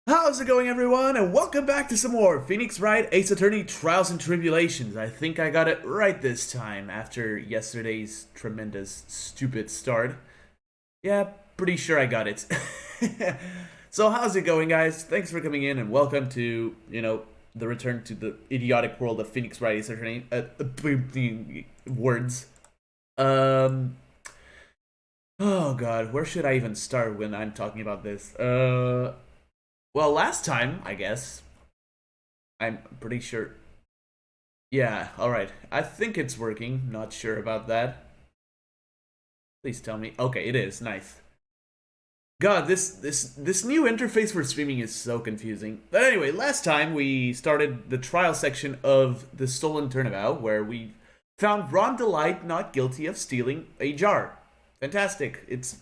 How's it going, everyone? And welcome back to some more Phoenix Wright Ace Attorney Trials and Tribulations. I think I got it right this time after yesterday's tremendous stupid start. Yeah, pretty sure I got it. So how's it going, guys? Thanks for coming in and welcome to, the return to the idiotic world of Phoenix Wright Ace Attorney. Words. Oh god, where should I even start when I'm talking about this? Well, last time, I guess, I'm pretty sure. Yeah, alright. I think it's working. Not sure about that. Please tell me. Okay, it is. Nice. God, this new interface for streaming is so confusing. But anyway, last time we started the trial section of the stolen turnabout, where we found Ron Delight not guilty of stealing a jar. Fantastic. It's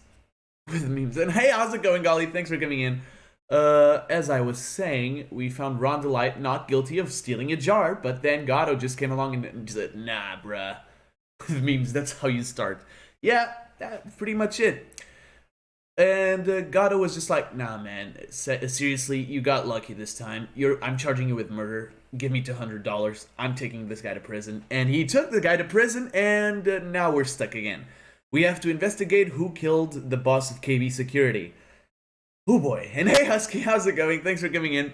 with memes. And hey, how's it going, Golly? Thanks for coming in. As I was saying, we found Ron Delight not guilty of stealing a jar, but then Gatto just came along and said, nah, bruh. With memes, that's how you start. Yeah, that's pretty much it. And Gatto was just like, nah, man, seriously, you got lucky this time. I'm charging you with murder. Give me $200. I'm taking this guy to prison. And he took the guy to prison, and now we're stuck again. We have to investigate who killed the boss of KB Security. Oh boy. And hey, Husky, how's it going? Thanks for coming in.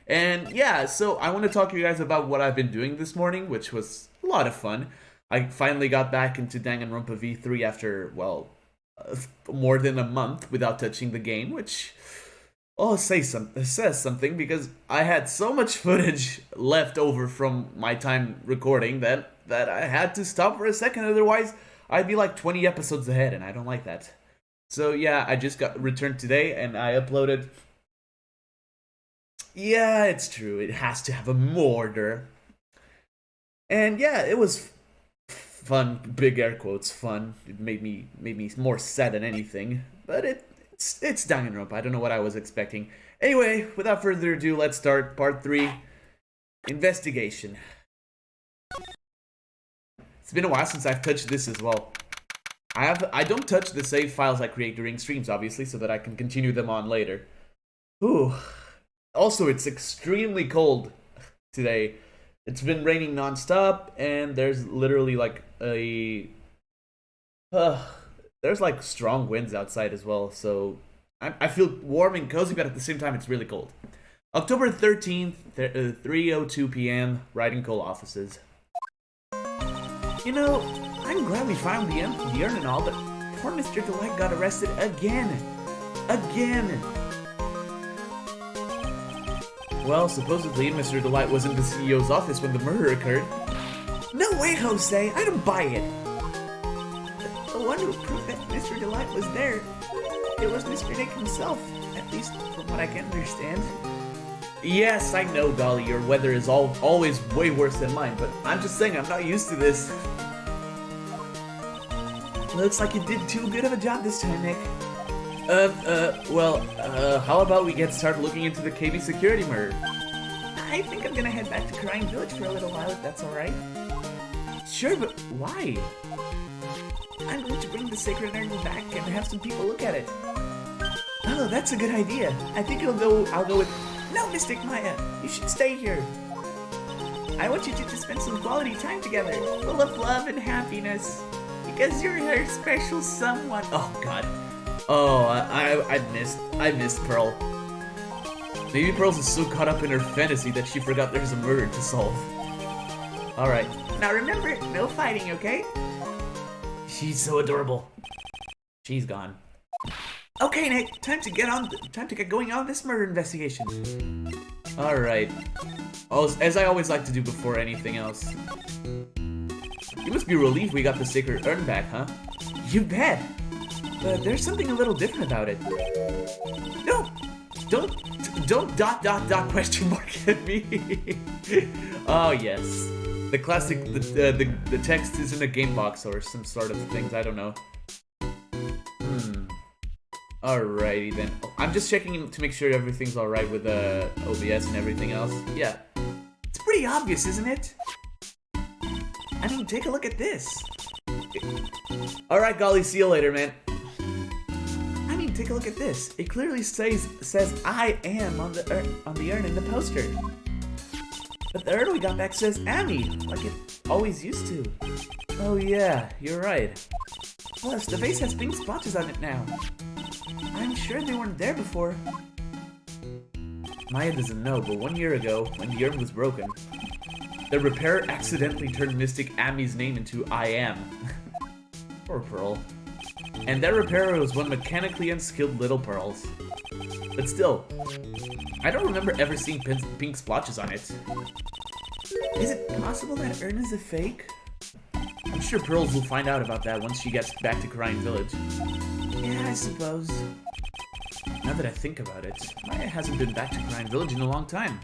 And yeah, so I want to talk to you guys about what I've been doing this morning, which was a lot of fun. I finally got back into Danganronpa V3 after, well, more than a month without touching the game, which says something, because I had so much footage left over from my time recording that I had to stop for a second, otherwise I'd be like 20 episodes ahead, and I don't like that. So yeah, I just got returned today, and I uploaded. Yeah, it's true. It has to have a mortar. And yeah, it was fun. Big air quotes, fun. It made me more sad than anything. But it's Danganronpa. I don't know what I was expecting. Anyway, without further ado, let's start part 3. Investigation. It's been a while since I've touched this as well. I don't touch the save files I create during streams, obviously, so that I can continue them on later. Ooh. Also, it's extremely cold today. It's been raining non-stop, and there's literally like there's like strong winds outside as well, so I feel warm and cozy, but at the same time, it's really cold. October 13th, 3:02 p.m., Wright & Co. offices. I'm glad we found the urn and all, but poor Mr. Delight got arrested again. Again! Well, supposedly Mr. Delight was in the CEO's office when the murder occurred. No way, Jose! I don't buy it! The one who proved that Mr. Delight was there, it was Mr. Nick himself, at least from what I can understand. Yes, I know, Dolly, your weather is always way worse than mine, but I'm just saying I'm not used to this. Looks like you did too good of a job this time, Nick. How about we get started looking into the KB security murder? I think I'm gonna head back to Crying Village for a little while, if that's alright. Sure, but why? I'm going to bring the sacred urn back and have some people look at it. Oh, that's a good idea. I think I'll go with... No, Mystic Maya, you should stay here. I want you two to spend some quality time together, full of love and happiness. Because you're her special someone. Oh god. Oh, I missed Pearl. Maybe Pearl's is so caught up in her fantasy that she forgot there's a murder to solve. Alright. Now remember, no fighting, okay? She's so adorable. She's gone. Okay, Nick, time to get going on this murder investigation. Alright. As I always like to do before anything else. You must be relieved we got the sacred urn back, huh? You bet! But there's something a little different about it. No! Don't question mark at me! Oh, yes. The classic, the text is in a game box or some sort of things, I don't know. Alrighty then. I'm just checking to make sure everything's alright with OBS and everything else. Yeah. It's pretty obvious, isn't it? I mean, take a look at this. Alright, Golly, see you later, man. I mean, take a look at this. It clearly says I am on the urn in the poster. But the urn we got back says Amy, like it always used to. Oh yeah, you're right. Plus, the vase has pink splotches on it now. I'm sure they weren't there before. Maya doesn't know, but 1 year ago, when the urn was broken, the repairer accidentally turned Mystic Amy's name into I am. Poor Pearl. And that repairer was one mechanically unskilled little Pearls. But still, I don't remember ever seeing pink splotches on it. Is it possible that urn is a fake? I'm sure Pearls will find out about that once she gets back to Crying Village. Yeah, I suppose. Now that I think about it, Maya hasn't been back to Crying Village in a long time.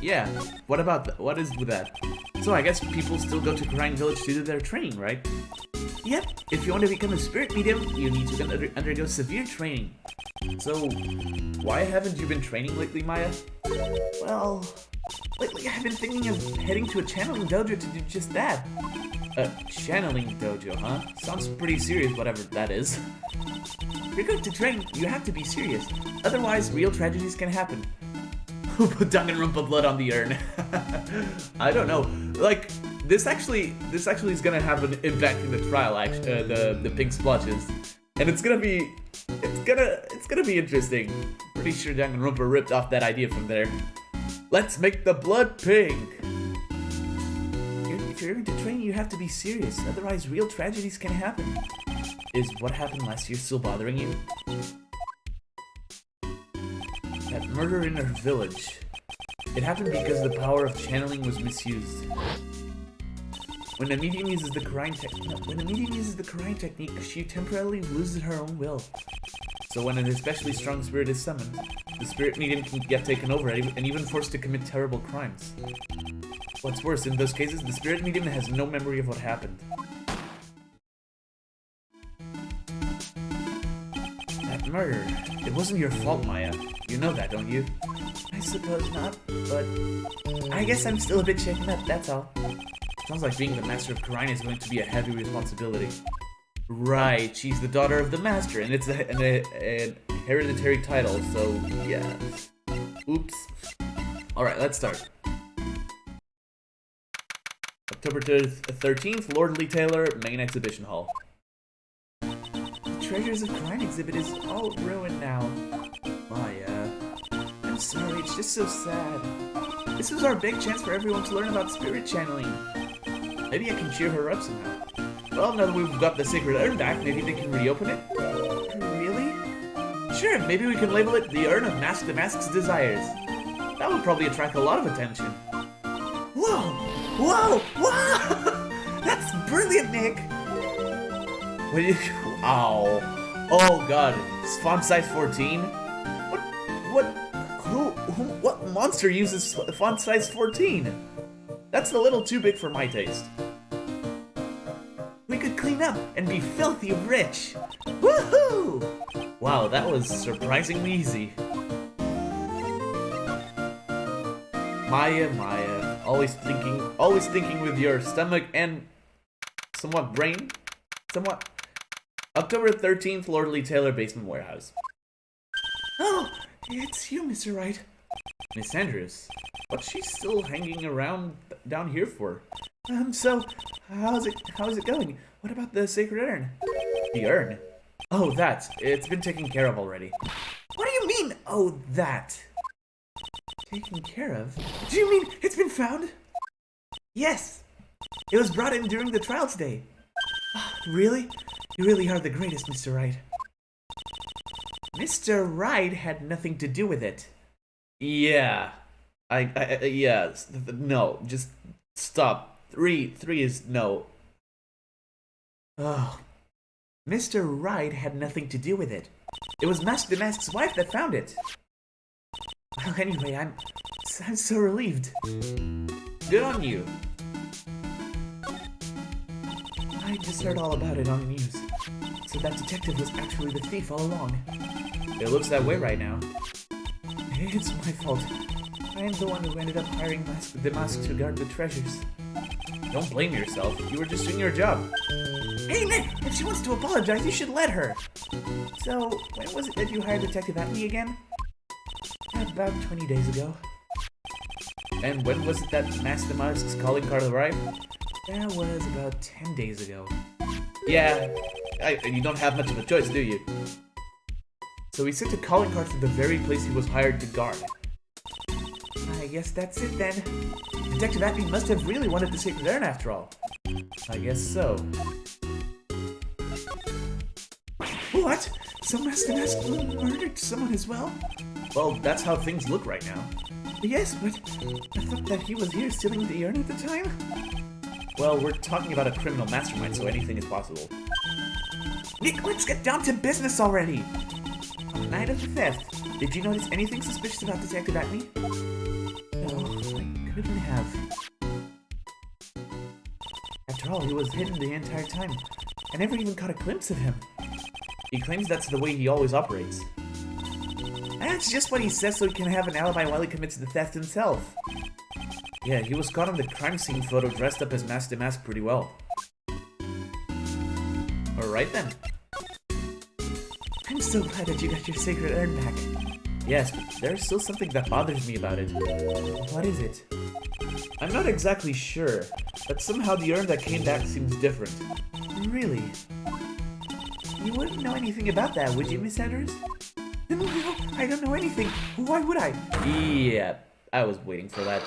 Yeah, what about that? What is with that? So I guess people still go to Crying Village to do their training, right? Yep, if you want to become a spirit medium, you need to undergo severe training. So, why haven't you been training lately, Maya? Well, lately I've been thinking of heading to a channeling dojo to do just that. A channeling dojo, huh? Sounds pretty serious, whatever that is. If you're going to train, you have to be serious. Otherwise, real tragedies can happen. Who put Danganronpa blood on the urn? I don't know. Like, this actually is gonna have an impact in the trial. The pink splotches, and it's gonna be interesting. Pretty sure Danganronpa ripped off that idea from there. Let's make the blood pink. If you're going to train, you have to be serious. Otherwise, real tragedies can happen. Is what happened last year still bothering you? That murder in her village. It happened because the power of channeling was misused. When a medium uses the crying technique, she temporarily loses her own will. So when an especially strong spirit is summoned, the spirit medium can get taken over and even forced to commit terrible crimes. What's worse, in those cases, the spirit medium has no memory of what happened. That murder, it wasn't your fault, Maya. You know that, don't you? I suppose not, but I guess I'm still a bit shaken up, that's all. Sounds like being the master of Crying is going to be a heavy responsibility. Right, she's the daughter of the master, and it's an hereditary title, so yeah. Oops. Alright, let's start. October 13th, Lord Lee Taylor, Main Exhibition Hall. The Treasures of Crying exhibit is all ruined now. Maya, I'm sorry, it's just so sad. This was our big chance for everyone to learn about spirit channeling. Maybe I can cheer her up somehow. Well, now that we've got the sacred urn back, maybe they can reopen it? Really? Sure, maybe we can label it the Urn of the Mask's Desires. That would probably attract a lot of attention. Whoa! Whoa! Whoa! That's brilliant, Nick! What you... Ow. Oh god. Font size 14? What monster uses font size 14? That's a little too big for my taste. We could clean up and be filthy rich! Woohoo! Wow, that was surprisingly easy. Maya, always thinking with your stomach and somewhat brain? Somewhat. October 13th, Lord Lee Taylor, Basement Warehouse. Oh, it's you, Mr. Wright. Miss Andrews, what's she still hanging around down here for? So, how's it going? What about the sacred urn? The urn? Oh, that. It's been taken care of already. What do you mean, oh, that? Taken care of? Do you mean it's been found? Yes. It was brought in during the trial today. Really? You really are the greatest, Mr. Wright. Mr. Wright had nothing to do with it. Yeah. Yeah. No, just stop. Three is no. Oh. Mr. Wright had nothing to do with it. It was the Mask's wife that found it. Well, anyway, I'm so relieved. Good on you. I just heard all about it on the news. So that detective was actually the thief all along. It looks that way right now. It's my fault. I am the one who ended up hiring the Mask to guard the treasures. Don't blame yourself. You were just doing your job. Hey, Nick! If she wants to apologize, you should let her. So, when was it that you hired Detective Atlee again? About 20 days ago. And when was it that Master Mask's calling card arrived? That was about 10 days ago. Yeah, you don't have much of a choice, do you? So he sent a calling card to the very place he was hired to guard. I guess that's it then. Detective Atlee must have really wanted to save Vern after all. I guess so. What? So Master Mask murdered someone as well? Well, that's how things look right now. Yes, but I thought that he was here stealing the urn at the time? Well, we're talking about a criminal mastermind, so anything is possible. Nick, let's get down to business already! On the night of the theft, did you notice anything suspicious about Detective Atlee? No, I couldn't have. After all, he was hidden the entire time. I never even caught a glimpse of him. He claims that's the way he always operates. That's just what he says so he can have an alibi while he commits the theft himself. Yeah, he was caught on the crime scene photo dressed up as Master Mask pretty well. Alright then. I'm so glad that you got your sacred urn back. Yes, but there's still something that bothers me about it. What is it? I'm not exactly sure, but somehow the urn that came back seems different. Really? You wouldn't know anything about that, would you, Miss Andrews? No, I don't know anything. Why would I? Yeah, I was waiting for that.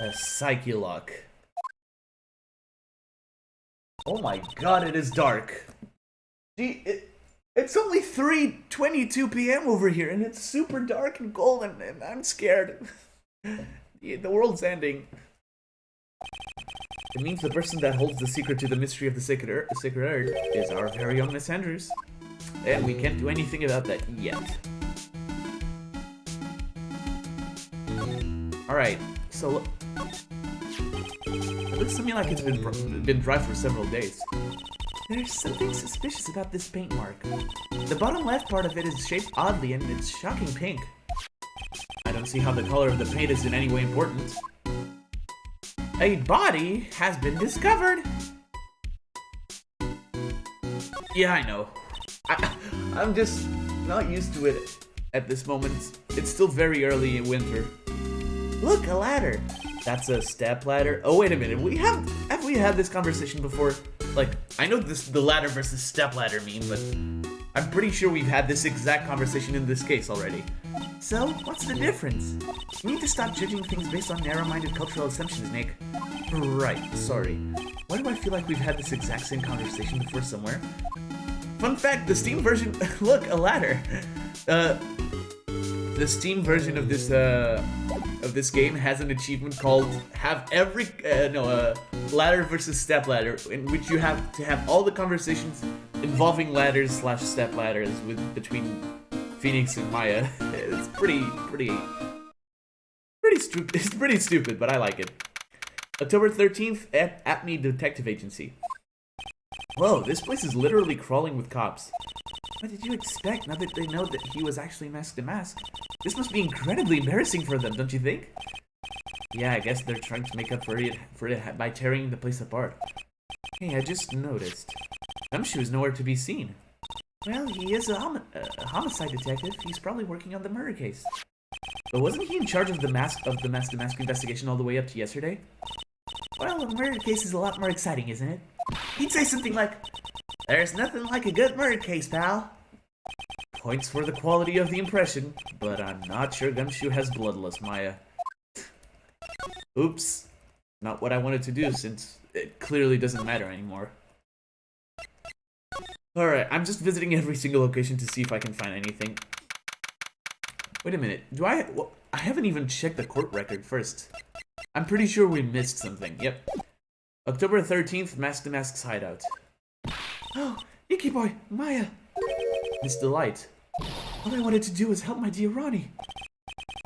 A psyche lock. Oh my god, it is dark. Gee, it's only 3:22 p.m. over here, and it's super dark and cold, and I'm scared. The world's ending. It means the person that holds the secret to the mystery of the sacred urn is our very own Miss Andrews. And we can't do anything about that yet. Alright, so it looks to me like it's been dry for several days. There's something suspicious about this paint mark. The bottom left part of it is shaped oddly and it's shocking pink. I don't see how the color of the paint is in any way important. A body has been discovered! Yeah, I know. I'm just not used to it at this moment. It's still very early in winter. Look, a ladder! That's a step ladder. Oh, wait a minute. Have we had this conversation before? Like, I know the ladder versus step ladder meme, but I'm pretty sure we've had this exact conversation in this case already. So, what's the difference? You need to stop judging things based on narrow-minded cultural assumptions, Nick. Right, sorry. Why do I feel like we've had this exact same conversation before somewhere? Fun fact, the Steam version... Look, a ladder! The Steam version of this game has an achievement called ladder versus step ladder, in which you have to have all the conversations involving ladders / step ladders between Phoenix and Maya. It's pretty stupid. It's pretty stupid, but I like it. October 13th at Atlee Detective Agency. Whoa, this place is literally crawling with cops. What did you expect now that they know that he was actually Mask to Mask? This must be incredibly embarrassing for them, don't you think? Yeah, I guess they're trying to make up for it by tearing the place apart. Hey, I just noticed. Gumshoe is nowhere to be seen. Well, he is a homicide detective. He's probably working on the murder case. But wasn't he in charge of the Mask to Mask investigation all the way up to yesterday? Well, a murder case is a lot more exciting, isn't it? He'd say something like, "There's nothing like a good murder case, pal." Points for the quality of the impression, but I'm not sure Gumshoe has bloodlust, Maya. Oops. Not what I wanted to do, since it clearly doesn't matter anymore. Alright, I'm just visiting every single location to see if I can find anything. Wait a minute, I haven't even checked the court record first. I'm pretty sure we missed something, yep. October 13th, Mask to Mask's hideout. Oh, Icky boy, Maya! Missed the light. All I wanted to do was help my dear Ronnie.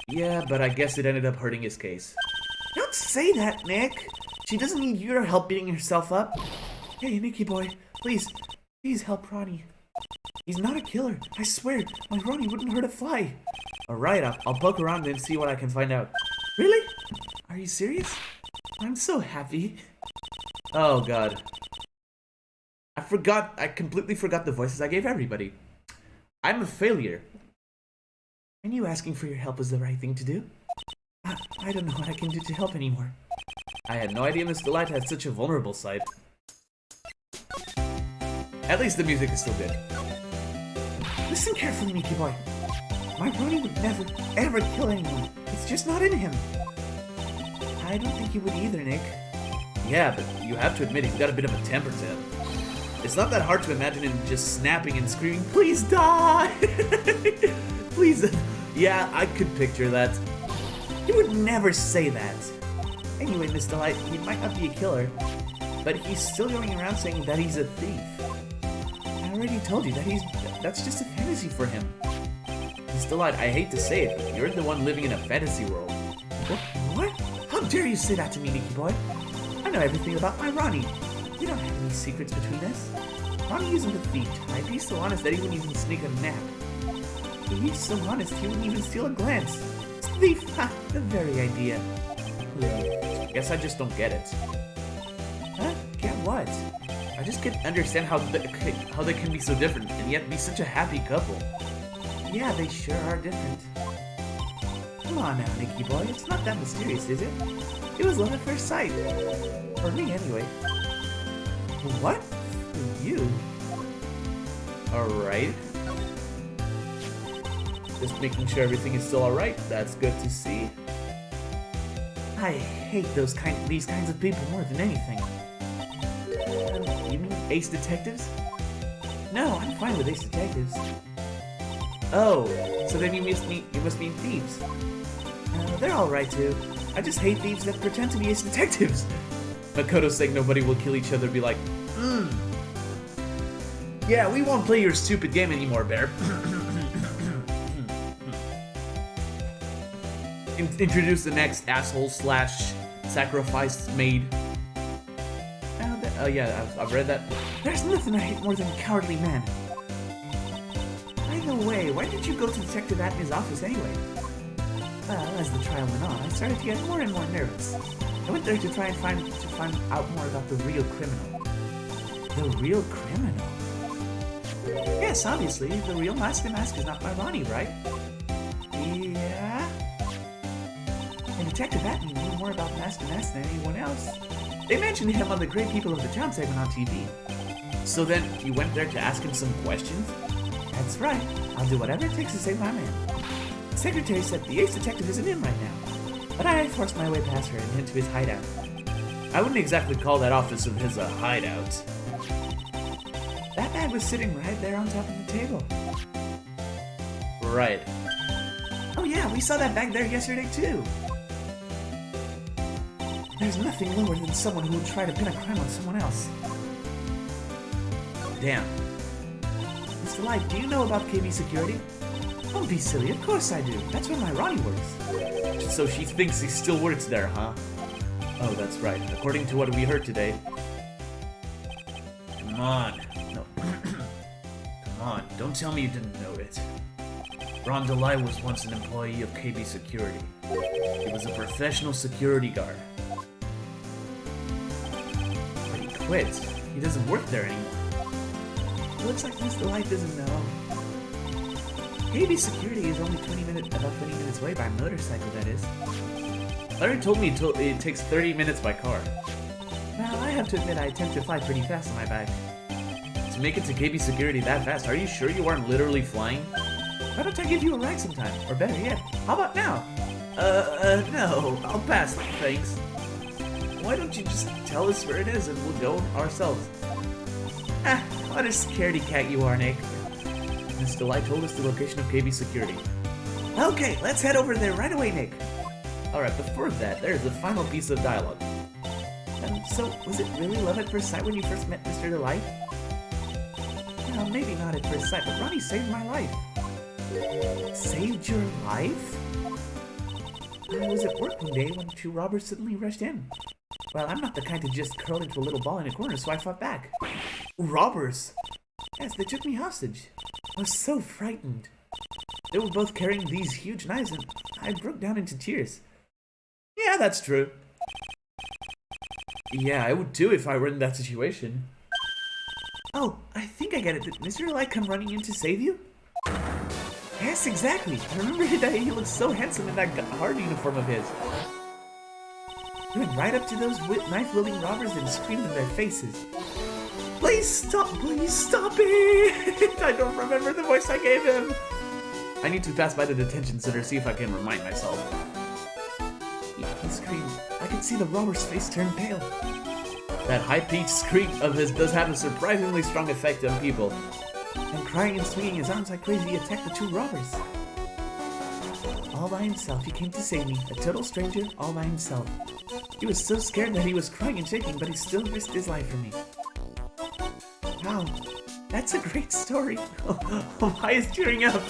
Yeah, but I guess it ended up hurting his case. Don't say that, Nick! She doesn't need your help beating herself up. Hey, Nicky boy, please help Ronnie. He's not a killer, I swear. My Ronnie wouldn't hurt a fly. Alright, I'll poke around and see what I can find out. Really? Are you serious? I'm so happy. Oh god. I completely forgot the voices I gave everybody. I'm a failure. I knew asking for your help was the right thing to do. I don't know what I can do to help anymore. I had no idea Miss Delight had such a vulnerable side. At least the music is still good. Listen carefully, Mickey boy. My Ronnie would never, ever kill anyone. It's just not in him. I don't think he would either, Nick. Yeah, but you have to admit he's got a bit of a temper to him. It's not that hard to imagine him just snapping and screaming, "Please die!" Please. Yeah, I could picture that. He would never say that. Anyway, Miss Delight, he might not be a killer, but he's still going around saying that he's a thief. I already told you that that's just a fantasy for him. Miss Delight, I hate to say it, but you're the one living in a fantasy world. What? How dare you say that to me, Nicky boy? I know everything about my Ronnie. We don't have any secrets between us. Ronnie isn't a thief type. He's so honest that he wouldn't even sneak a nap. He's so honest he wouldn't even steal a glance. Thief! Ha! The very idea. Guess I just don't get it. Huh? Get what? I just can't understand how they can be so different and yet be such a happy couple. Yeah, they sure are different. Come on now, Nicky boy. It's not that mysterious, is it? It was love at first sight. For me, anyway. What? For you? Alright. Just making sure everything is still alright. That's good to see. I hate these kinds of people more than anything. You mean Ace Detectives? No, I'm fine with Ace Detectives. Oh, so then you must mean thieves. They're alright too. I just hate thieves that pretend to be Ace Detectives. Makoto saying nobody will kill each other be like, yeah, we won't play your stupid game anymore, Bear. Introduce the next asshole / sacrifice maid. Oh yeah, I've read that. There's nothing I hate more than a cowardly man. By the way, why did you go to Detective Atney's office anyway? Well, as the trial went on, I started to get more and more nervous. I went there to try and find out more about the real criminal. The real criminal? Yes, obviously, the real Master Mask is not my Ronnie, right? Yeah? And Detective Atney knew more about Master Mask than anyone else. They mentioned him on the Great People of the Town segment on TV. So then, you went there to ask him some questions? That's right. I'll do whatever it takes to save my man. The secretary said the Ace Detective isn't in right now, but I forced my way past her and into his hideout. I wouldn't exactly call that office of his a hideout. That bag was sitting right there on top of the table. Right. Oh yeah, we saw that bag there yesterday too. There's nothing lower than someone who would try to pin a crime on someone else. Damn. Mr. Light, do you know about KB Security? Don't be silly, of course I do. That's where my Ronnie works. So she thinks he still works there, huh? Oh, that's right. According to what we heard today. Come on. No. Come on, don't tell me you didn't know it. Ron DeLay was once an employee of KB Security. He was a professional security guard. But he quit. He doesn't work there anymore. Looks like Mr. Light doesn't know. KB Security is only about 20 minutes away by motorcycle, that is. Larry told me it takes 30 minutes by car. Well, I have to admit I attempt to fly pretty fast on my bike. To make it to KB Security that fast, are you sure you aren't literally flying? Why don't I give you a ride sometime? Or better yet, how about now? No, I'll pass, thanks. Why don't you just tell us where it is and we'll go ourselves? Ah, what a scaredy cat you are, Nick. Mr. Light told us the location of KB Security. Okay, let's head over there right away, Nick. Alright, before that, there's the final piece of dialogue. So, was it really love at first sight when you first met Mr. Delight? Well, maybe not at first sight, but Ronnie saved my life. Saved your life? I was at work one day when two robbers suddenly rushed in. Well, I'm not the kind to just curl into a little ball in a corner, so I fought back. Robbers? Yes, they took me hostage. I was so frightened. They were both carrying these huge knives and I broke down into tears. Yeah, that's true. Yeah, I would too if I were in that situation. Oh, I think I get it. Did Mr. Light come running in to save you? Yes, exactly. I remember that he looked so handsome in that hard uniform of his. He went right up to those knife-wielding robbers and screamed in their faces. Please stop it! I don't remember the voice I gave him. I need to pass by the detention center, see if I can remind myself. He screamed. I could see the robber's face turn pale. That high-pitched scream of his does have a surprisingly strong effect on people. And crying and swinging his arms like crazy, he attacked the two robbers. All by himself, he came to save me. A total stranger, all by himself. He was so scared that he was crying and shaking, but he still risked his life for me. Wow, that's a great story. Why is tearing up?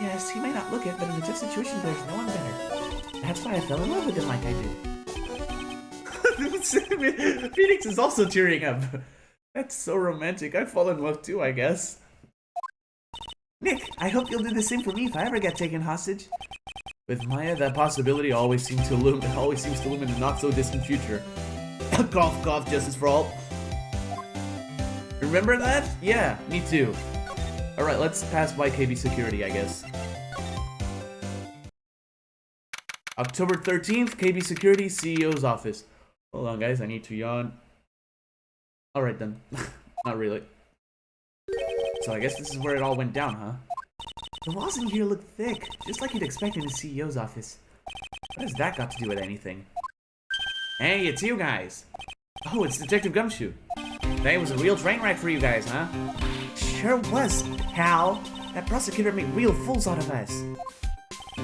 Yes, he may not look it, but in a tough situation, there's no one better. That's why I fell in love with him like I did. Phoenix is also tearing up. That's so romantic. I'd fall in love too, I guess. Nick, I hope you'll do the same for me if I ever get taken hostage. With Maya, that possibility always seems to loom in the not-so-distant future. Cough, cough, justice for all. Remember that? Yeah, me too. Alright, let's pass by KB Security, I guess. October 13th, KB Security, CEO's office. Hold on, guys, I need to yawn. Alright then. Not really. So I guess this is where it all went down, huh? The walls in here look thick, just like you'd expect in the CEO's office. What has that got to do with anything? Hey, it's you guys! Oh, it's Detective Gumshoe. Today was a real train wreck for you guys, huh? Sure was, pal. That prosecutor made real fools out of us.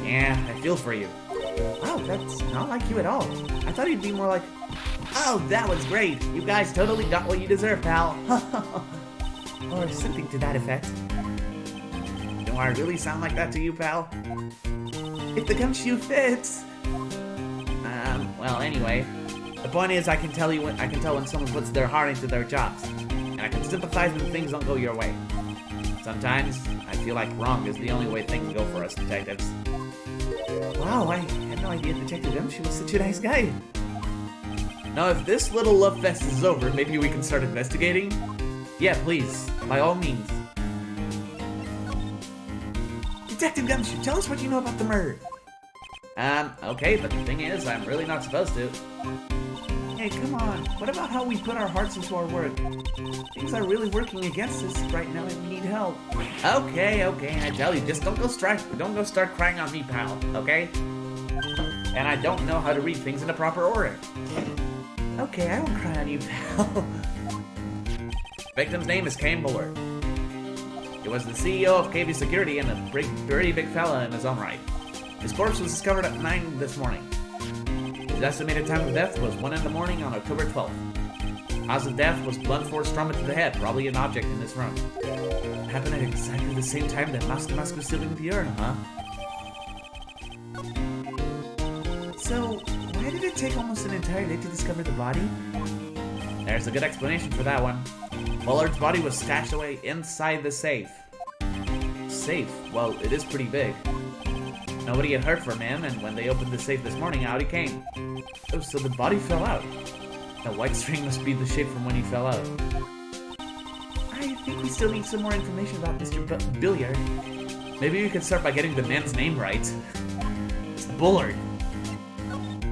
Yeah, I feel for you. Wow, that's not like you at all. I thought you'd be more like, oh, that was great. You guys totally got what you deserve, pal. Or something to that effect. Do I really sound like that to you, pal? If the gumshoe fits. Well, anyway. The point is, I can tell when someone puts their heart into their jobs. And I can sympathize when things don't go your way. Sometimes, I feel like wrong is the only way things go for us detectives. Wow, I had no idea Detective Gumshoe was such a nice guy. Now, if this little love fest is over, maybe we can start investigating? Yeah, please. By all means. Detective Gumshoe, tell us what you know about the murder. Okay, but the thing is, I'm really not supposed to. Hey, come on. What about how we put our hearts into our work? Things are really working against us right now and we need help. Okay, I tell you, just don't go start crying on me, pal, okay? And I don't know how to read things in the proper order. Okay, I won't cry on you, pal. Victim's name is Kane Bullard. He was the CEO of KB Security and a pretty big fella in his own right. His corpse was discovered at 9 this morning. His estimated time of death was 1 in the morning on October 12th. Cause of death was blunt force trauma to the head, probably an object in this room. It happened at exactly the same time that Mask was still in the urn, huh? So, why did it take almost an entire day to discover the body? There's a good explanation for that one. Bullard's body was stashed away inside the safe. Safe? Well, it is pretty big. Nobody had heard from him, and when they opened the safe this morning, out he came. Oh, so the body fell out. The white string must be the shape from when he fell out. I think we still need some more information about Mr. Billiard. Maybe we could start by getting the man's name right. It's Bullard.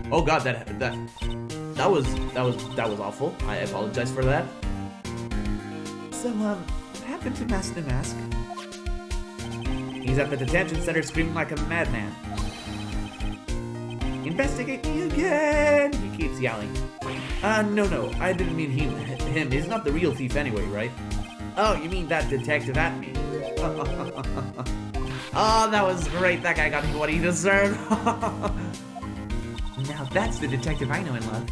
Oh god, that was awful. I apologize for that. So, what happened to Master Mask? He's at the detention center screaming like a madman. Investigate me again! He keeps yelling. No, I didn't mean him. He's not the real thief anyway, right? Oh, you mean that detective at me? Oh, that was great. That guy got what he deserved. Now that's the detective I know and love.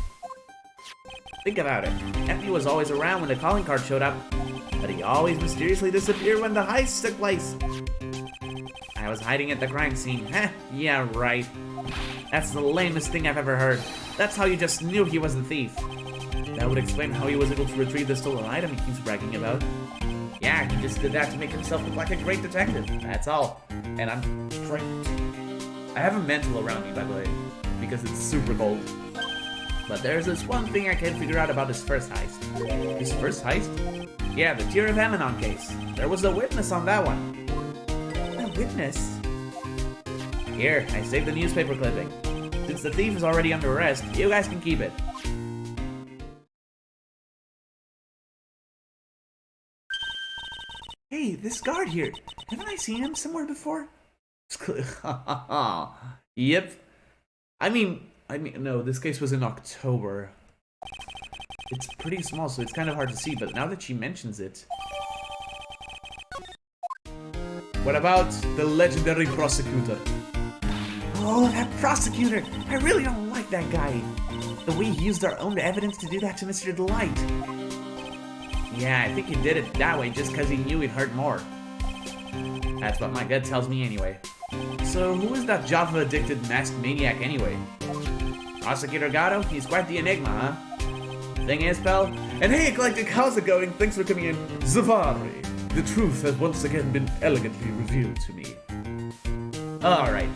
Think about it. Effie was always around when the calling card showed up, but he always mysteriously disappeared when the heist took place. I was hiding at the crime scene. Heh, yeah, right. That's the lamest thing I've ever heard. That's how you just knew he was the thief. That would explain how he was able to retrieve the stolen item he keeps bragging about. Yeah, he just did that to make himself look like a great detective. That's all. And I'm trying. I have a mantle around me, by the way, because it's super cold. But there's this one thing I can't figure out about his first heist. His first heist? Yeah, the Tear of Amanon case. There was a witness on that one. A witness? Here, I saved the newspaper clipping. Since the thief is already under arrest, you guys can keep it. Hey, this guard here. Haven't I seen him somewhere before? Yep. I mean, no, this case was in October. It's pretty small, so it's kind of hard to see, but now that she mentions it... What about the legendary prosecutor? Oh, that prosecutor! I really don't like that guy. The way he used our own evidence to do that to Mr. Delight. Yeah, I think he did it that way just because he knew he'd hurt more. That's what my gut tells me anyway. So, who is that Java-addicted masked maniac anyway? Prosecutor Gatto? He's quite the enigma, huh? Thing is, pal... And hey, Eclectic, how's it going? Thanks for coming in. Zavari, the truth has once again been elegantly revealed to me. Alright.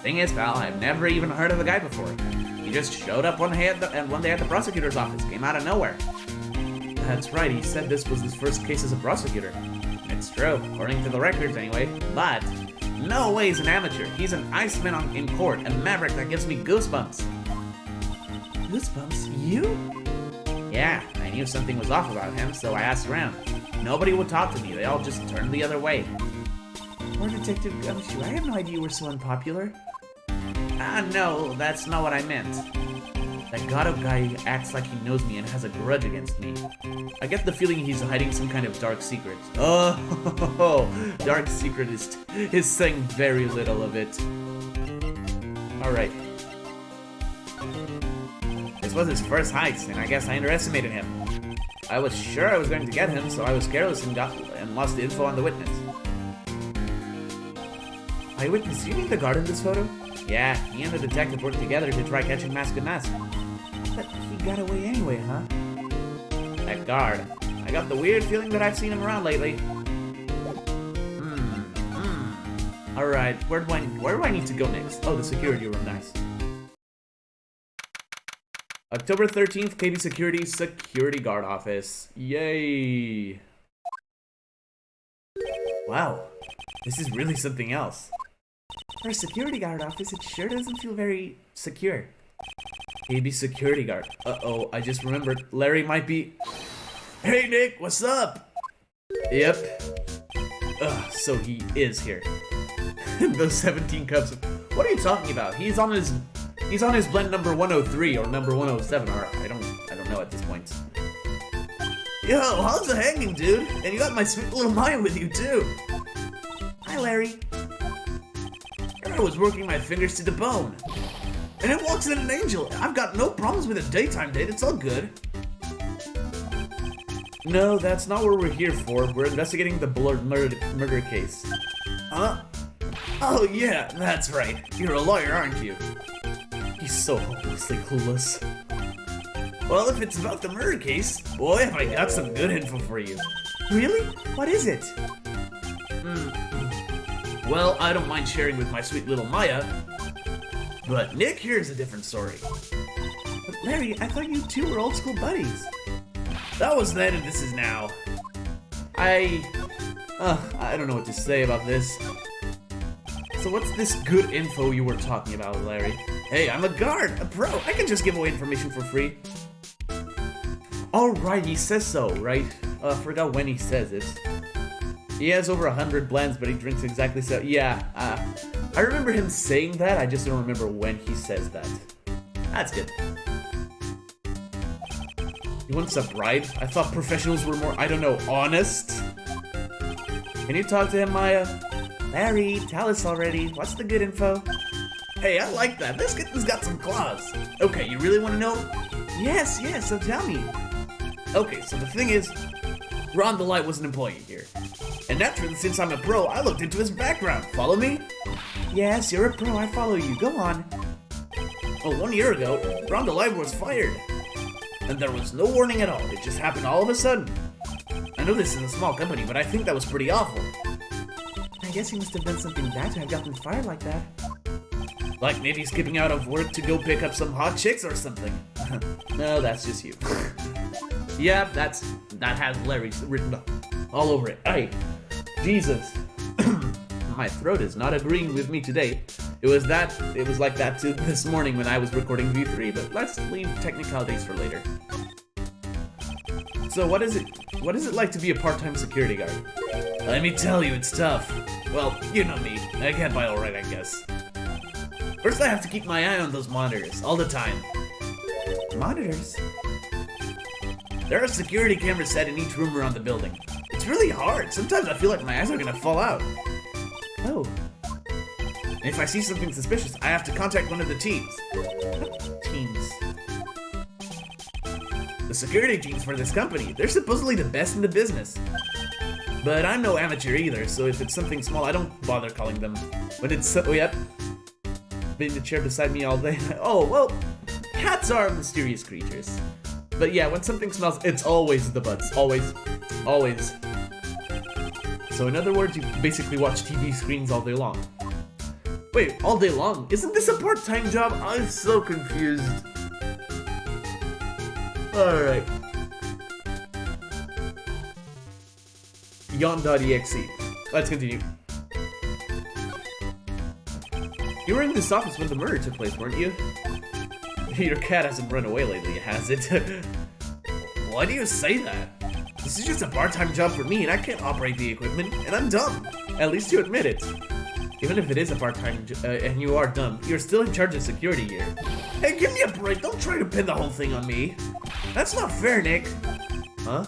Thing is, pal, I've never even heard of the guy before. He just showed up one day at the prosecutor's office, came out of nowhere. That's right, he said this was his first case as a prosecutor. It's true, according to the records anyway, but no way he's an amateur. He's an Iceman in court, a maverick that gives me goosebumps. Goosebumps? You? Yeah, I knew something was off about him, so I asked around. Nobody would talk to me, they all just turned the other way. Poor Detective Gumshoe, I had no idea you were so unpopular. No, that's not what I meant. That Gatto guy acts like he knows me and has a grudge against me. I get the feeling he's hiding some kind of dark secret. Oh, dark secret is saying very little of it. Alright. This was his first heist, and I guess I underestimated him. I was sure I was going to get him, so I was careless and lost the info on the witness. Eyewitness, you mean the guard in this photo? Yeah, he and the detective worked together to try catching Mask and Mask. But he got away anyway, huh? That guard. I got the weird feeling that I've seen him around lately. Alright, where do I need to go next? Oh, the security room, nice. October 13th, KB Security Security Guard Office. Yay! Wow, this is really something else. For a security guard office, it sure doesn't feel very secure. KB Security Guard. Uh-oh, I just remembered. Larry might be... Hey, Nick, what's up? Yep. Ugh, so he is here. Those 17 cups of... What are you talking about? He's on his blend number 103 or number 107, or I don't know at this point. Yo, how's the hanging, dude? And you got my sweet little Maya with you, too. Hi, Larry. I was working my fingers to the bone. And it walks in an angel. I've got no problems with a daytime date. It's all good. No, that's not what we're here for. We're investigating the Bullard murder case. Huh? Oh, yeah, that's right. You're a lawyer, aren't you? He's so hopelessly clueless. Well, if it's about the murder case, boy, have I got some good info for you. Really? What is it? Well, I don't mind sharing with my sweet little Maya. But Nick, here's a different story. But Larry, I thought you two were old school buddies. That was then and this is now. I don't know what to say about this. So what's this good info you were talking about, Larry? Hey, I'm a guard, a pro. I can just give away information for free. Oh, right, he says so, right? I forgot when he says it. He has over 100 blends, but he drinks exactly so. Yeah, I remember him saying that. I just don't remember when he says that. That's good. You want some Wright? I thought professionals were more, I don't know, honest? Can you talk to him, Maya? Larry, tell us already. What's the good info? Hey, I like that. This kitten's got some claws. Okay, you really want to know? Yes, so tell me. Okay, so the thing is, Ron DeLight was an employee here. And naturally, since I'm a pro, I looked into his background. Follow me? Yes, you're a pro. I follow you. Go on. Well, 1 year ago, Ron DeLight was fired. And there was no warning at all. It just happened all of a sudden. I know this is a small company, but I think that was pretty awful. I guess he must have done something bad to have gotten fired like that. Like maybe skipping out of work to go pick up some hot chicks or something. No, that's just you. Yeah, that has Larry's written all over it. Hey, Jesus. My throat is not agreeing with me today. It was like that too this morning when I was recording V3, but let's leave technicalities for later. So what is it like to be a part-time security guard? Let me tell you, it's tough. Well, you know me. I get by alright, I guess. First, I have to keep my eye on those monitors all the time. Monitors? There are security cameras set in each room around the building. It's really hard. Sometimes I feel like my eyes are gonna fall out. Oh. And if I see something suspicious, I have to contact one of the teams. Teams. The security teams for this company. They're supposedly the best in the business. But I'm no amateur either, so if it's something small, I don't bother calling them. When it's oh yep. Been in the chair beside me all day. Oh, well, cats are mysterious creatures. But yeah, when something smells, it's always the butts. Always. Always. So in other words, you basically watch TV screens all day long. Wait, all day long? Isn't this a part-time job? I'm so confused. Alright. Yawn.exe. Let's continue. You were in this office when the murder took place, weren't you? Your cat hasn't run away lately, has it? Why do you say that? This is just a part-time job for me and I can't operate the equipment, and I'm dumb. At least you admit it. Even if it is a part-time and you are dumb, you're still in charge of security here. Hey, give me a break. Don't try to pin the whole thing on me. That's not fair, Nick. Huh?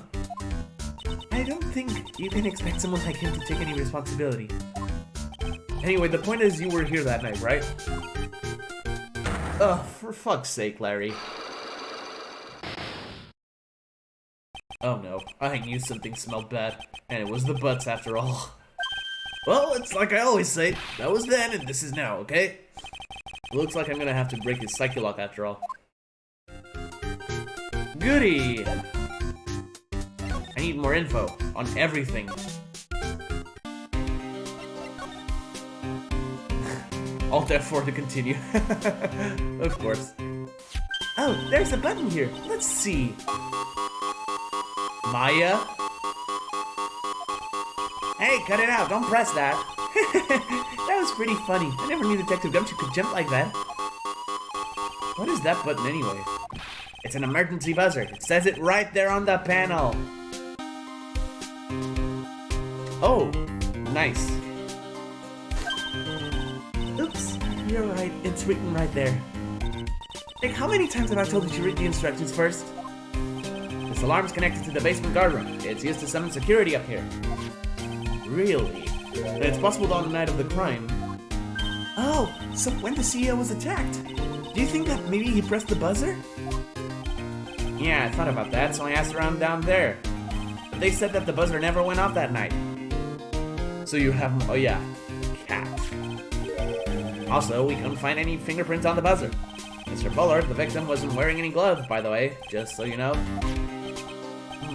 I don't think you can expect someone like him to take any responsibility. Anyway, the point is you were here that night, right? Ugh, for fuck's sake, Larry. Oh no, I knew something smelled bad, and it was the butts after all. Well, it's like I always say, that was then and this is now, okay? Looks like I'm gonna have to break his psyche lock after all. Goody! I need more info on everything. Alt F4 to continue. Of course. Oh, there's a button here. Let's see. Maya? Hey, cut it out. Don't press that. That was pretty funny. I never knew Detective Gumshoe could jump like that. What is that button anyway? It's an emergency buzzer. It says it right there on the panel. Oh, nice. Oops, you're right. It's written right there. Nick, how many times have I told you to read the instructions first? This alarm's connected to the basement guard room. It's used to summon security up here. Really? But it's possible on the night of the crime. Oh, so when the CEO was attacked? Do you think that maybe he pressed the buzzer? Yeah, I thought about that, so I asked around down there. But they said that the buzzer never went off that night. So you have, oh yeah, cat. Also, we couldn't find any fingerprints on the buzzer. Mr. Bullard, the victim, wasn't wearing any gloves, by the way, just so you know.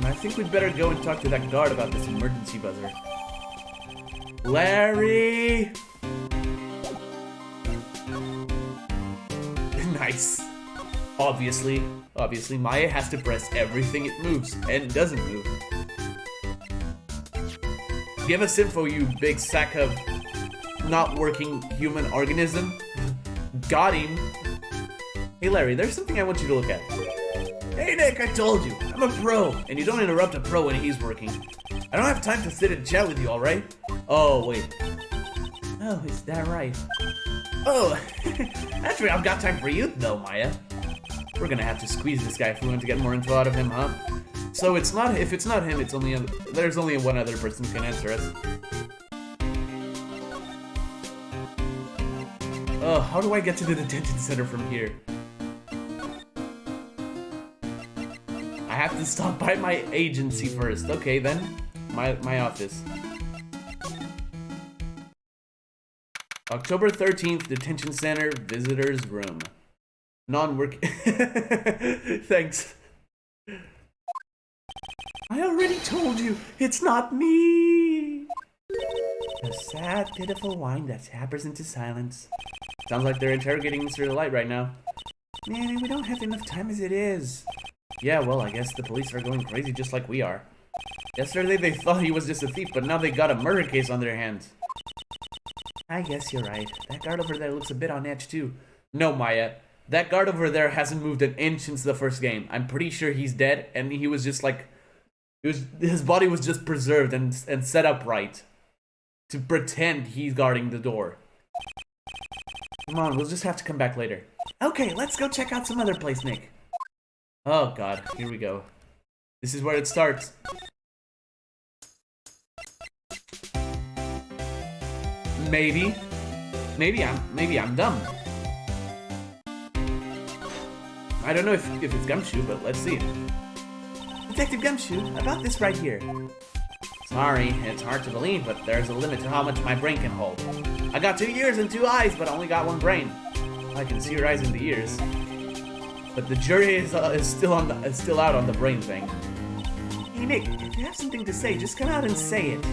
I think we'd better go and talk to that guard about this emergency buzzer. Larry! Nice. Obviously, Maya has to press everything it moves, and doesn't move. Give us info, you big sack of not working human organism. Got him. Hey Larry, there's something I want you to look at. Hey Nick, I told you, I'm a pro, and you don't interrupt a pro when he's working. I don't have time to sit and chat with you, alright? Oh, wait. Oh, is that right? Oh, actually I've got time for you though, Maya. We're gonna have to squeeze this guy if we want to get more info out of him, huh? So if it's not him, it's only there's only one other person who can answer us. Oh, how do I get to the detention center from here? I have to stop by my agency first. Okay, then. My office. October 13th, detention center, visitors room. Non-work. Thanks. I already told you, it's not me. A sad, pitiful whine that happers into silence. Sounds like they're interrogating Mr. Light right now. Man, we don't have enough time as it is. Yeah, well, I guess the police are going crazy just like we are. Yesterday they thought he was just a thief, but now they got a murder case on their hands. I guess you're right. That guard over there looks a bit on edge too. No, Maya. That guard over there hasn't moved an inch since the first game. I'm pretty sure he's dead, and he was just like... his body was just preserved and set up right. To pretend he's guarding the door. Come on, we'll just have to come back later. Okay, let's go check out some other place, Nick. Oh god, here we go. This is where it starts. Maybe I'm dumb. I don't know if it's Gumshoe, but let's see. Detective Gumshoe, about this right here. Sorry, it's hard to believe, but there's a limit to how much my brain can hold. I got 2 ears and 2 eyes, but I only got 1 brain. I can see your eyes and the ears. But the jury is still out on the brain thing. Hey Nick, if you have something to say, just come out and say it.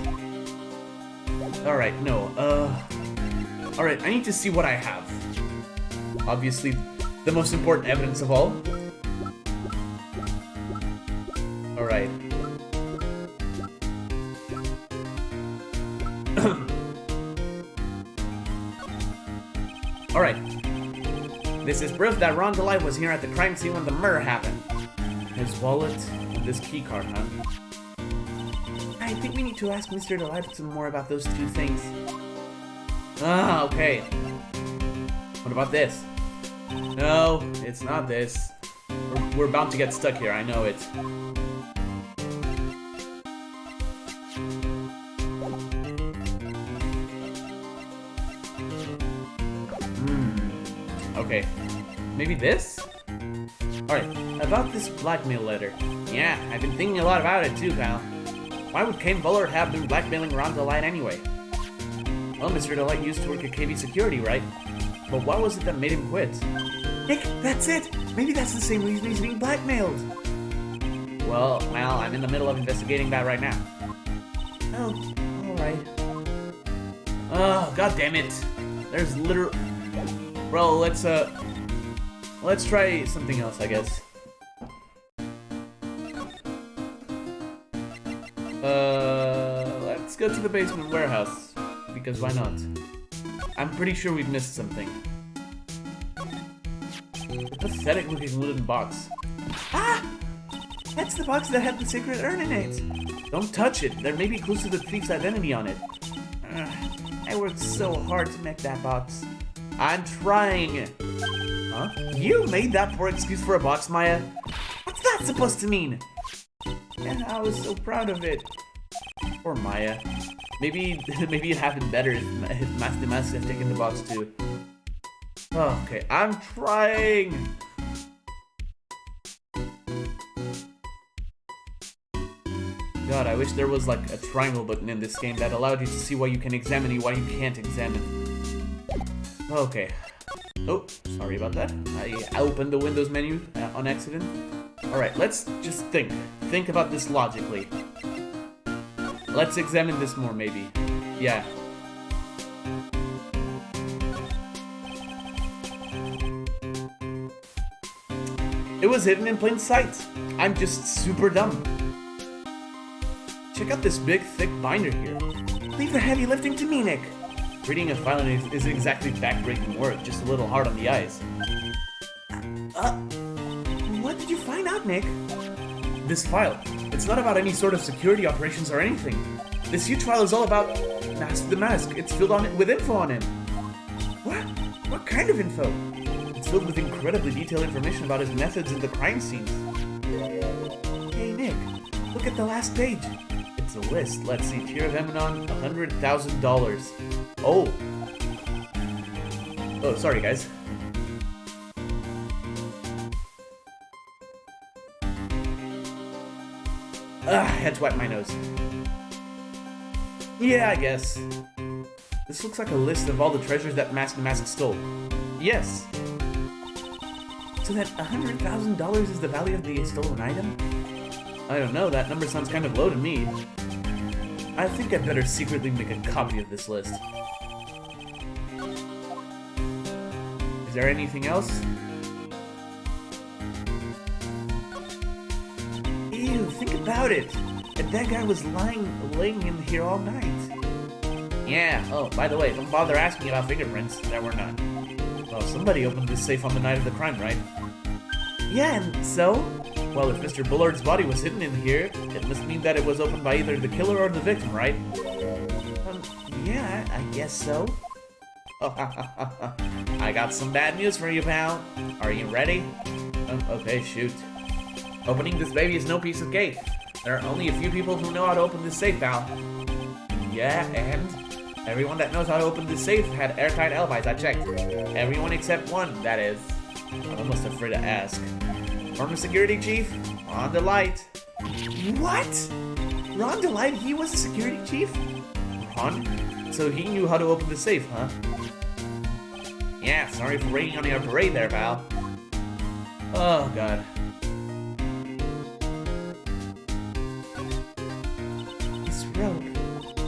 Alright, no, alright, I need to see what I have. Obviously, the most important evidence of all. Alright. Alright. This is proof that Ron DeLive was here at the crime scene when the murder happened. His wallet and this key card, huh? I think we need to ask Mr. DeLive some more about those 2 things. Ah, okay. What about this? No, it's not this. We're bound to get stuck here, I know it. Okay. Maybe this? Alright, about this blackmail letter. Yeah, I've been thinking a lot about it too, pal. Why would Kane Bullard have been blackmailing Ron DeLight anyway? Well, Mr. DeLight used to work at KV Security, right? But what was it that made him quit? Nick, that's it! Maybe that's the same reason he's being blackmailed! Well, I'm in the middle of investigating that right now. Oh, alright. Oh, god damn it! There's literally... Well, let's try something else, I guess. Let's go to the basement warehouse, because why not? I'm pretty sure we've missed something. A pathetic looking wooden box. Ah! That's the box that had the sacred urn in it! Don't touch it, there may be clues to the thief's identity on it. I worked so hard to make that box. I'm trying! Huh? You made that poor excuse for a box, Maya? What's that supposed to mean? And I was so proud of it. Poor Maya. Maybe it happened better if Master had taken the box too. Oh, okay, I'm trying! God, I wish there was like a triangle button in this game that allowed you to see what you can examine and what you can't examine. Okay. Oh, sorry about that. I opened the Windows menu on accident. Alright, let's just think. Think about this logically. Let's examine this more, maybe. Yeah. It was hidden in plain sight. I'm just super dumb. Check out this big, thick binder here. Leave the heavy lifting to me, Nick. Reading a file isn't exactly backbreaking work, just a little hard on the eyes. What did you find out, Nick? This file. It's not about any sort of security operations or anything. This huge file is all about Mask the Mask. It's filled with info on him. What? What kind of info? It's filled with incredibly detailed information about his methods in the crime scenes. Hey, Nick, look at the last page. It's a list. Let's see. Tier of Eminon, $100,000. Oh. Oh, sorry, guys. I had to wipe my nose. Yeah, I guess. This looks like a list of all the treasures that Mask the Mask stole. Yes. So that $100,000 is the value of the stolen item? I don't know, that number sounds kind of low to me. I think I'd better secretly make a copy of this list. Is there anything else? about it. And that guy was laying in here all night. Yeah, oh, by the way, don't bother asking about fingerprints. There were none. Well, somebody opened this safe on the night of the crime, right? Yeah, and so? Well, if Mr. Bullard's body was hidden in here, it must mean that it was opened by either the killer or the victim, right? Yeah, I guess so. I got some bad news for you, pal. Are you ready? Okay, shoot. Opening this baby is no piece of cake. There are only a few people who know how to open this safe, pal. Yeah, and? Everyone that knows how to open this safe had airtight alibis, I checked. Everyone except one, that is. I'm almost afraid to ask. Former security chief, Ron DeLight. What? Ron DeLight, he was a security chief? Ron? So he knew how to open the safe, huh? Yeah, sorry for raining on your parade there, pal. Oh, God. This rope.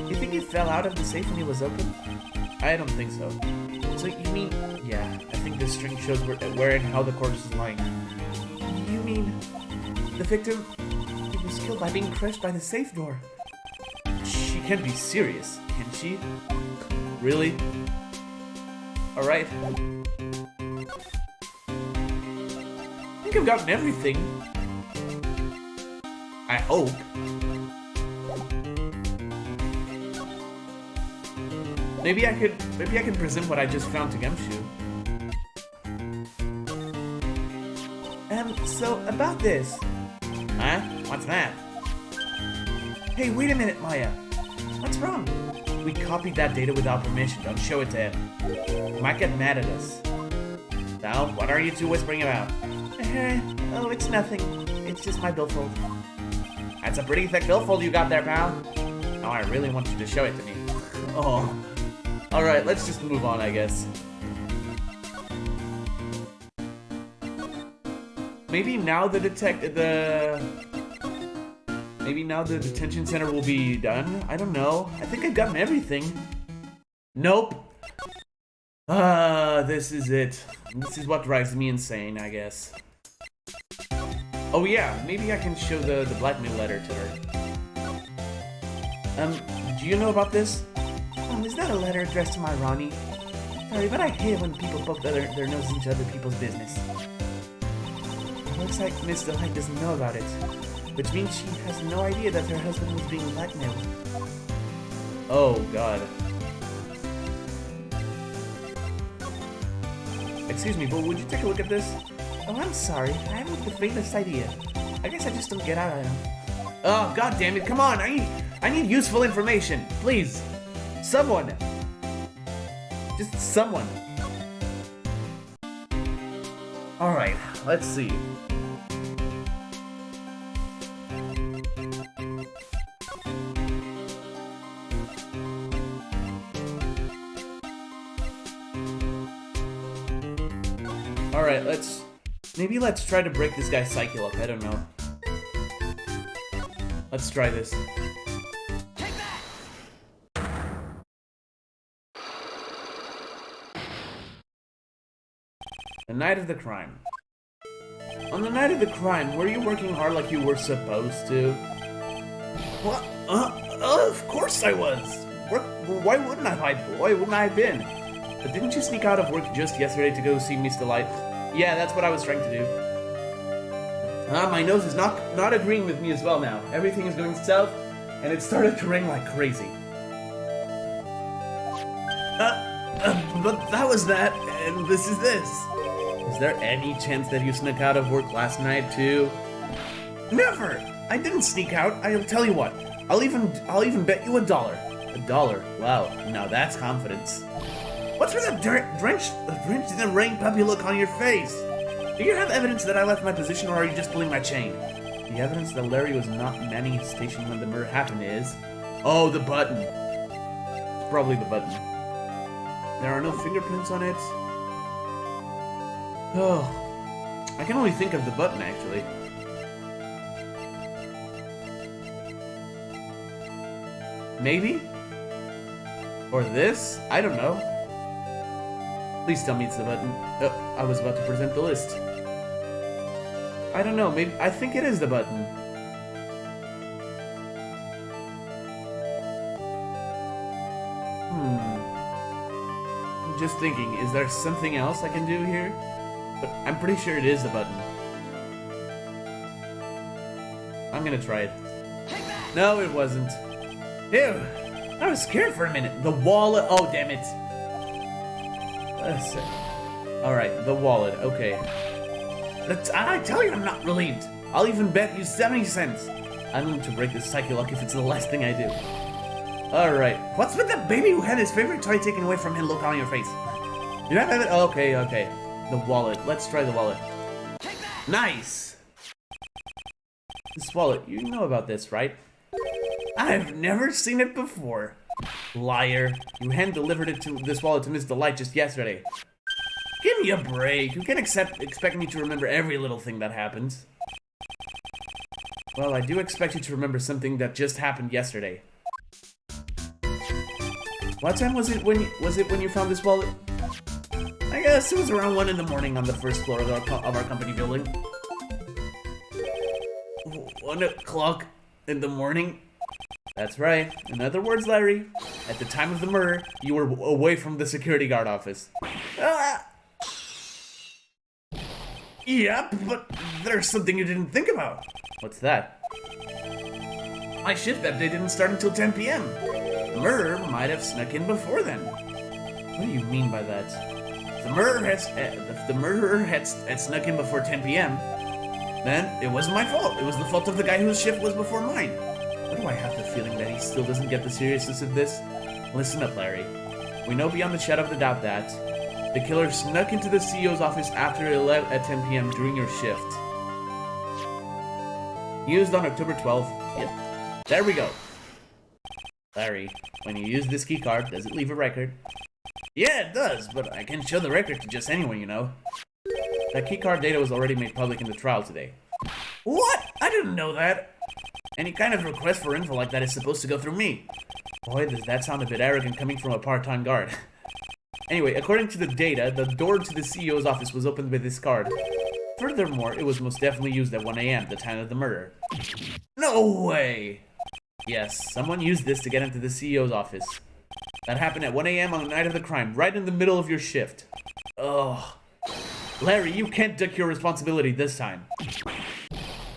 You think it fell out of the safe when it was open? I don't think so. So you mean... Yeah, I think this string shows where and how the corpse is lying. You mean... The victim... He was killed by being crushed by the safe door. She can't be serious, can she? Really? Alright. I think I've gotten everything. I hope. Maybe I can present what I just found to Gumshoe. So about this. Huh? What's that? Hey, wait a minute, Maya. What's wrong? We copied that data without permission. Don't show it to him. He might get mad at us. Now, what are you two whispering about? Oh, it's nothing. It's just my billfold. That's a pretty thick billfold you got there, pal. Now I really want you to show it to me. Oh. Alright, let's just move on, I guess. Maybe now the detention center will be done? I don't know. I think I've gotten everything. Nope. This is it. This is what drives me insane, I guess. Oh yeah, maybe I can show the blackmail letter to her. Do you know about this? Is that a letter addressed to my Ronnie? Sorry, but I hate when people poke their noses into other people's business. Looks like Miss Delight doesn't know about it, which means she has no idea that her husband was being blackmailed. Oh, God. Excuse me, but would you take a look at this? Oh, I'm sorry. I haven't the faintest idea. I guess I just don't get out of them. Oh, God damn it! Come on! I need useful information, please. Someone. Just someone. All right. Let's see. Alright, let's try to break this guy's cycle up, I don't know. Let's try this. Take that! The night of the crime. On the night of the crime, were you working hard like you were supposed to? What? Of course I was! Why wouldn't I have been? But didn't you sneak out of work just yesterday to go see Miss Delight? Yeah, that's what I was trying to do. My nose is not agreeing with me as well now. Everything is going south, and it started to rain like crazy. But that was that, and this is this. Is there any chance that you snuck out of work last night too? Never! I didn't sneak out. I'll tell you what. I'll even bet you $1. $1? Wow, now that's confidence. What's with that drenched in the rain puppy look on your face? Do you have evidence that I left my position, or are you just pulling my chain? The evidence that Larry was not manning his station when the murder happened is... Oh, the button. It's probably the button. There are no fingerprints on it. Oh. I can only think of the button, actually. Maybe? Or this? I don't know. Please tell me it's the button. I was about to present the list. I don't know, maybe I think it is the button. I'm just thinking, is there something else I can do here? But I'm pretty sure it is a button. I'm gonna try it. No, it wasn't. Ew, I was scared for a minute. The wallet, oh damn it. Alright, the wallet, okay. I tell you I'm not relieved. I'll even bet you 70 cents. I'm going to break this cycle lock if it's the last thing I do. Alright, what's with the baby who had his favorite toy taken away from him look on your face? You have it? Okay, okay. The wallet, let's try the wallet. Nice! This wallet, you know about this, right? I've never seen it before. Liar, you hand-delivered this wallet to Miss Delight just yesterday. Give me a break. You can't expect me to remember every little thing that happens. Well, I do expect you to remember something that just happened yesterday. What time was it when you found this wallet? I guess it was around 1 in the morning on the first floor of our company building. 1 o'clock in the morning? That's right. In other words, Larry, at the time of the murder, you were away from the security guard office. Yep, but there's something you didn't think about. What's that? My shift that day didn't start until 10 p.m. The murderer might have snuck in before then. What do you mean by that? If the murderer had snuck in before 10 p.m., then it wasn't my fault. It was the fault of the guy whose shift was before mine. Why do I have the feeling that he still doesn't get the seriousness of this? Listen up, Larry. We know beyond the shadow of a doubt that the killer snuck into the CEO's office after 10 p.m. during your shift. Used on October 12th. Yep. There we go. Larry, when you use this keycard, does it leave a record? Yeah, it does, but I can show the record to just anyone, you know. That keycard data was already made public in the trial today. What? I didn't know that. Any kind of request for info like that is supposed to go through me. Boy, does that sound a bit arrogant coming from a part-time guard. Anyway, according to the data, the door to the CEO's office was opened with this card. Furthermore, it was most definitely used at 1 a.m., the time of the murder. No way! Yes, someone used this to get into the CEO's office. That happened at 1 a.m. on the night of the crime, right in the middle of your shift. Ugh. Larry, you can't duck your responsibility this time.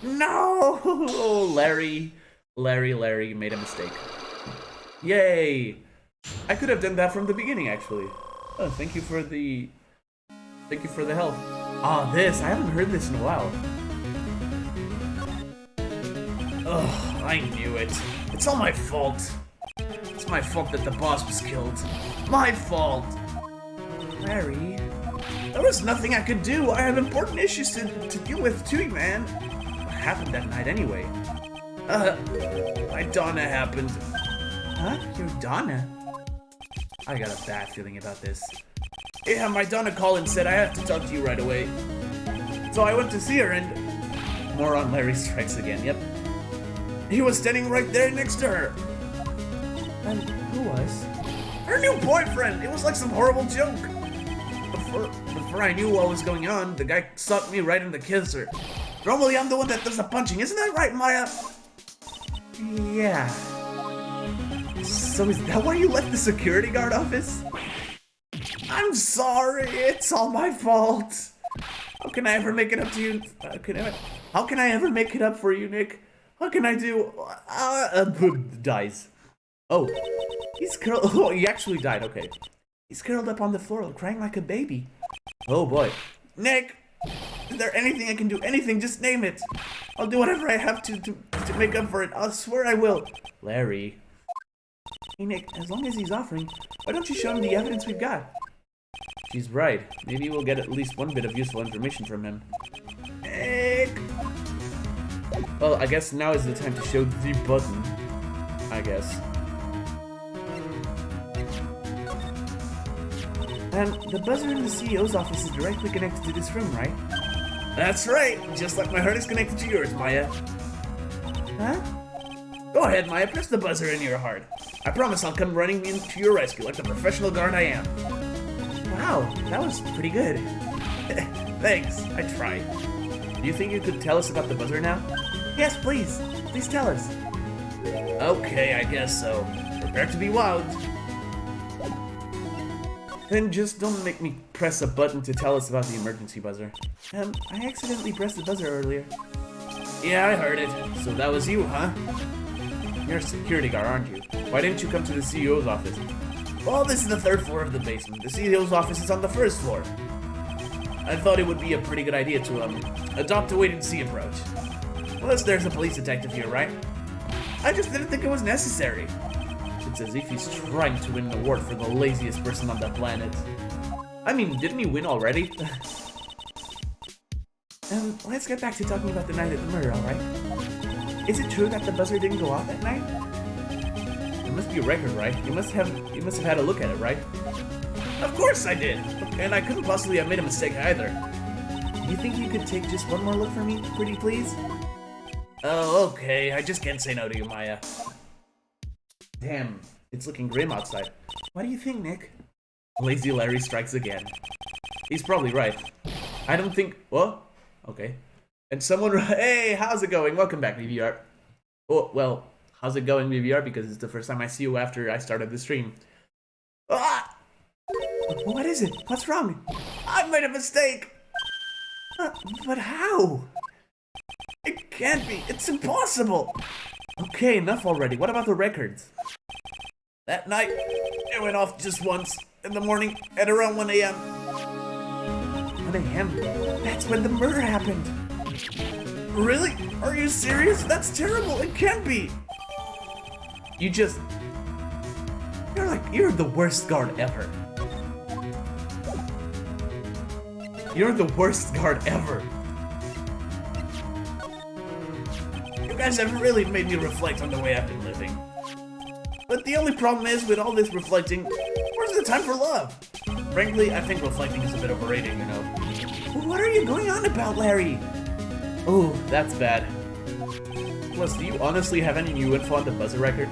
No! Larry, you made a mistake. Yay! I could have done that from the beginning, actually. Oh, thank you for the help. Ah, this, I haven't heard this in a while. Ugh, I knew it. It's all my fault. It's my fault that the boss was killed. My fault! Larry, there was nothing I could do. I have important issues to deal with too, man. What happened that night anyway? My Donna happened. Huh? Your Donna? I got a bad feeling about this. Yeah, my Donna called and said I have to talk to you right away. So I went to see her and... More on Larry strikes again, yep. He was standing right there next to her. And who was? Her new boyfriend! It was like some horrible joke. Before I knew what was going on, the guy sucked me right in the kisser. Normally I'm the one that does the punching, isn't that right, Maya? Yeah. So is that why you left the security guard office? I'm sorry, it's all my fault. How can I ever make it up to you? How can I ever make it up for you, Nick? What can I do? Dies. Oh, he's curled. Oh, he actually died. Okay, he's curled up on the floor, crying like a baby. Oh boy, Nick, is there anything I can do? Anything? Just name it. I'll do whatever I have to make up for it. I swear I will. Larry. Hey Nick, as long as he's offering, why don't you show him the evidence we've got? She's right. Maybe we'll get at least one bit of useful information from him. Nick! Well, I guess now is the time to show the button. I guess. And the buzzer in the CEO's office is directly connected to this room, right? That's right! Just like my heart is connected to yours, Maya. Huh? Go ahead, Maya, press the buzzer in your heart. I promise I'll come running to your rescue like the professional guard I am. Wow, that was pretty good. Thanks, I tried. Do you think you could tell us about the buzzer now? Yes, please. Please tell us. Okay, I guess so. Prepare to be wowed. Then just don't make me press a button to tell us about the emergency buzzer. I accidentally pressed the buzzer earlier. Yeah, I heard it. So that was you, huh? You're a security guard, aren't you? Why didn't you come to the CEO's office? Well, this is the 3rd floor of the basement. The CEO's office is on the 1st floor. I thought it would be a pretty good idea to, adopt a wait-and-see approach. Plus, there's a police detective here, right? I just didn't think it was necessary. It's as if he's trying to win an award for the laziest person on the planet. I mean, didn't he win already? Let's get back to talking about the night of the murder, alright? Is it true that the buzzer didn't go off that night? It must be a record, right? You must have had a look at it, right? Of course I did! And I couldn't possibly have made a mistake either. You think you could take just one more look for me, pretty please? Oh, okay. I just can't say no to you, Maya. Damn, it's looking grim outside. What do you think, Nick? Lazy Larry strikes again. He's probably right. I don't think... What? Okay. And someone... Hey, how's it going? Welcome back, VVR. Oh, well, how's it going, VVR? Because it's the first time I see you after I started the stream. Ah! What is it? What's wrong? I made a mistake! But how? It can't be. It's impossible. Okay, enough already. What about the records? That night, it went off just once in the morning at around 1 a.m. 1 a.m.? That's when the murder happened. Really? Are you serious? That's terrible. It can't be. You're the worst guard ever. You're the worst guard ever. You guys have really made me reflect on the way I've been living. But the only problem is, with all this reflecting, where's the time for love? Frankly, I think reflecting is a bit overrated, you know. What are you going on about, Larry? Oh, that's bad. Plus, do you honestly have any new info on the buzzer record?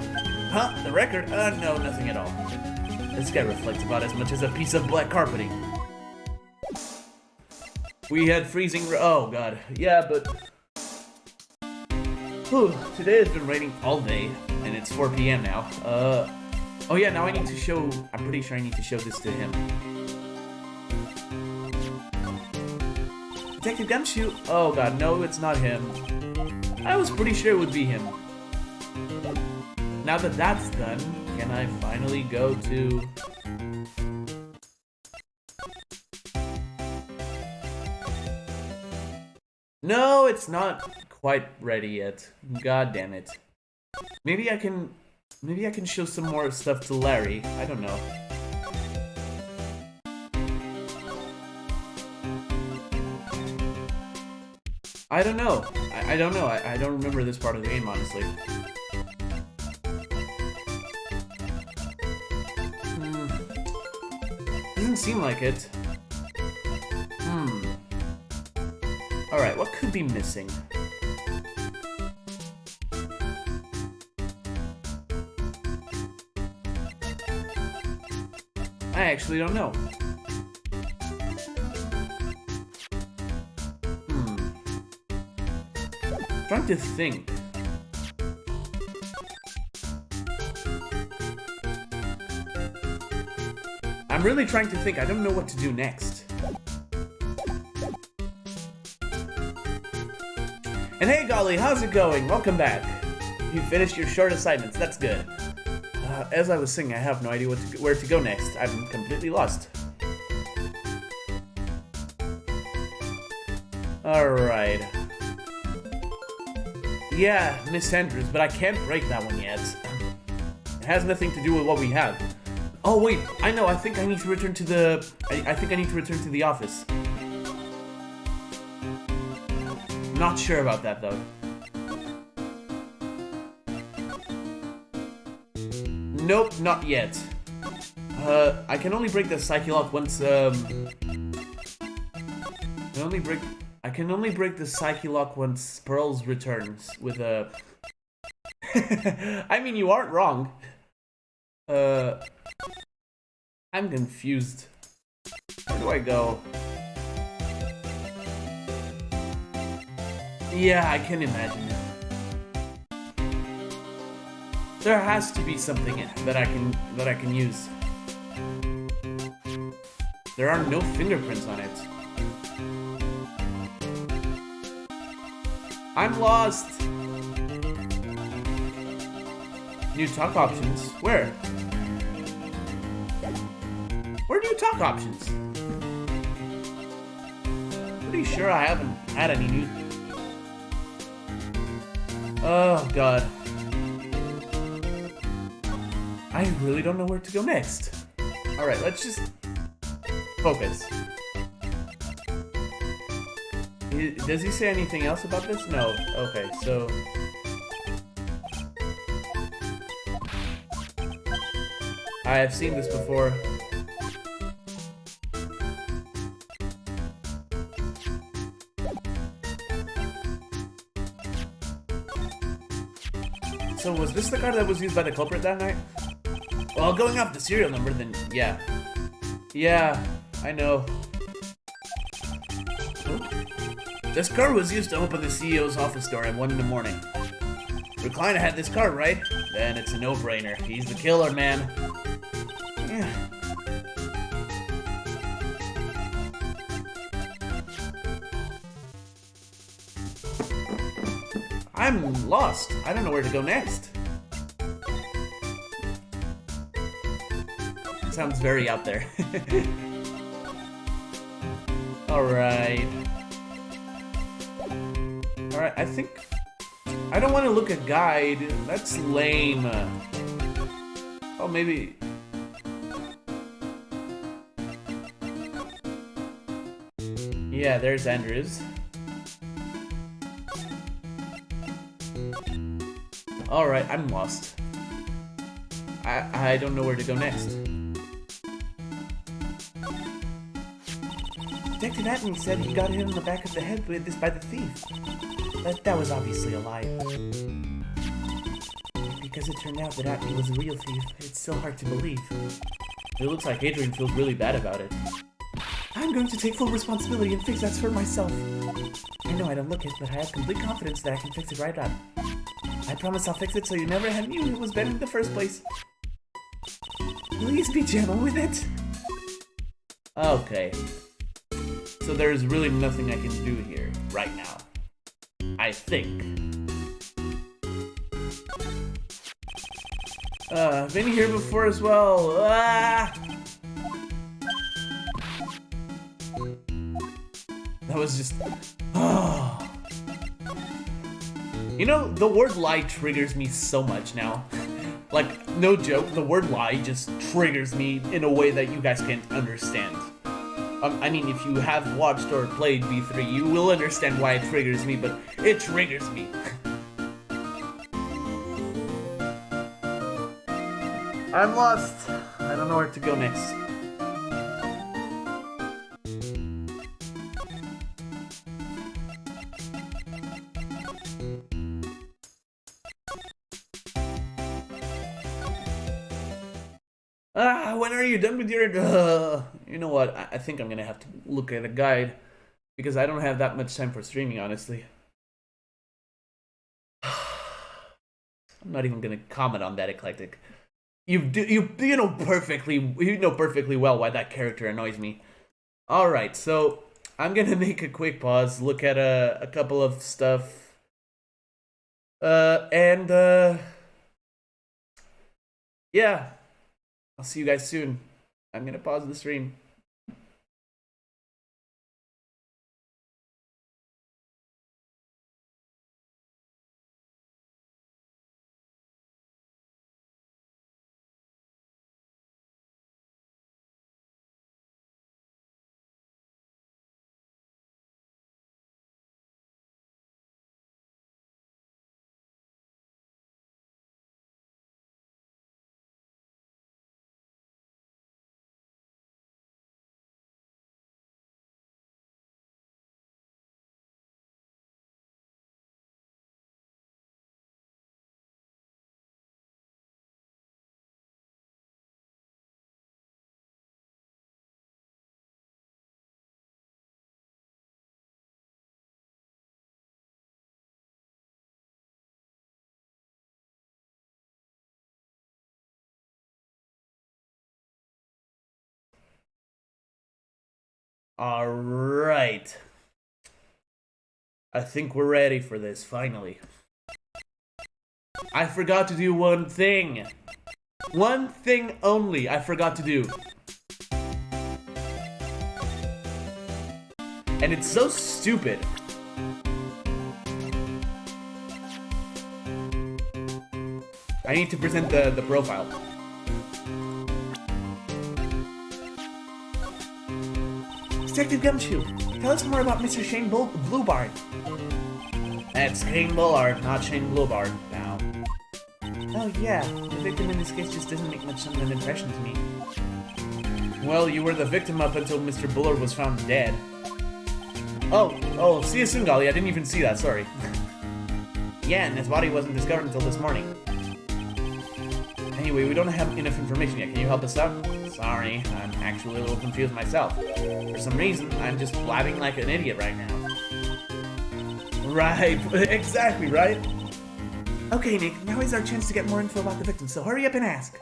Huh? The record? No, nothing at all. This guy reflects about as much as a piece of black carpeting. We had freezing... Oh, God. Yeah, but... Whew, today has been raining all day, and it's 4 p.m. now. Oh yeah, now I need to show... I'm pretty sure I need to show this to him. Detective Gumshoe? Oh god, no, it's not him. I was pretty sure it would be him. Now that that's done, can I finally go to... No, it's not quite ready yet. God damn it. Maybe I can show some more stuff to Larry. I don't know. I don't know. I don't know. I don't remember this part of the game, honestly. Doesn't seem like it. Alright, what could be missing? I actually don't know. Trying to think. I'm really trying to think. I don't know what to do next. And hey, Golly, how's it going? Welcome back. You finished your short assignments. That's good. As I was saying, I have no idea where to go next. I'm completely lost. Alright. Yeah, Miss Andrews, but I can't break that one yet. It has nothing to do with what we have. Oh wait, I know. I think I need to return to the. I think I need to return to the office. Not sure about that though. Nope, not yet. I can only break the psyche lock once. I can only break the psyche lock once Pearls returns with a. I mean, you aren't wrong. I'm confused. Where do I go? Yeah, I can imagine. There has to be something that I can use. There are no fingerprints on it. I'm lost. New talk options. Where? Where do you talk options? Pretty sure I haven't had any new. Oh god. I really don't know where to go next. Alright, let's just focus. Does he say anything else about this? No. Okay, so I have seen this before. So was this the car that was used by the culprit that night? Well, going off the serial number, then yeah. Yeah, I know. This car was used to open the CEO's office door at 1 in the morning. Recliner had this car, right? Then it's a no-brainer. He's the killer, man. Yeah. I'm lost. I don't know where to go next. Sounds very out there. Alright. Alright, I think... I don't want to look at guide. That's lame. Oh, maybe... Yeah, there's Andrews. Alright, I'm lost. I don't know where to go next. Detective Atney said he got hit in the back of the head with this by the thief. But that was obviously a lie. Because it turned out that Atney was a real thief, it's still hard to believe. It looks like Adrian feels really bad about it. I'm going to take full responsibility and fix that for myself. I know I don't look it, but I have complete confidence that I can fix it right up. I promise I'll fix it so you never had knew it was bad in the first place. Please be gentle with it. Okay. So there's really nothing I can do here right now. I think. I've been here before as well. Ah! That was just... Oh. You know, the word lie triggers me so much now. Like, no joke, the word lie just triggers me in a way that you guys can't understand. I mean, if you have watched or played V3, you will understand why it triggers me, but it triggers me. I'm lost. I don't know where to go next. When are you done with your... You know what? I think I'm gonna have to look at a guide, because I don't have that much time for streaming, honestly. I'm not even gonna comment on that, Eclectic. You know perfectly well why that character annoys me. All right, so I'm gonna make a quick pause, look at a couple of stuff, yeah. I'll see you guys soon. I'm gonna pause the stream. Alright. I think we're ready for this, finally. I forgot to do one thing. One thing only I forgot to do. And it's so stupid. I need to present the profile. Detective Gumshoe, tell us more about Mr. Shane Bluebard. That's Shane Bullard, not Shane Bluebard, now. Oh yeah, the victim in this case just doesn't make much of an impression to me. Well, you were the victim up until Mr. Bullard was found dead. Oh, see you soon, Golly, I didn't even see that, sorry. Yeah, and his body wasn't discovered until this morning. Anyway, we don't have enough information yet. Can you help us out? Sorry, I'm actually a little confused myself. For some reason, I'm just blabbing like an idiot right now. Right, exactly, right? Okay, Nick, now is our chance to get more info about the victim, so hurry up and ask.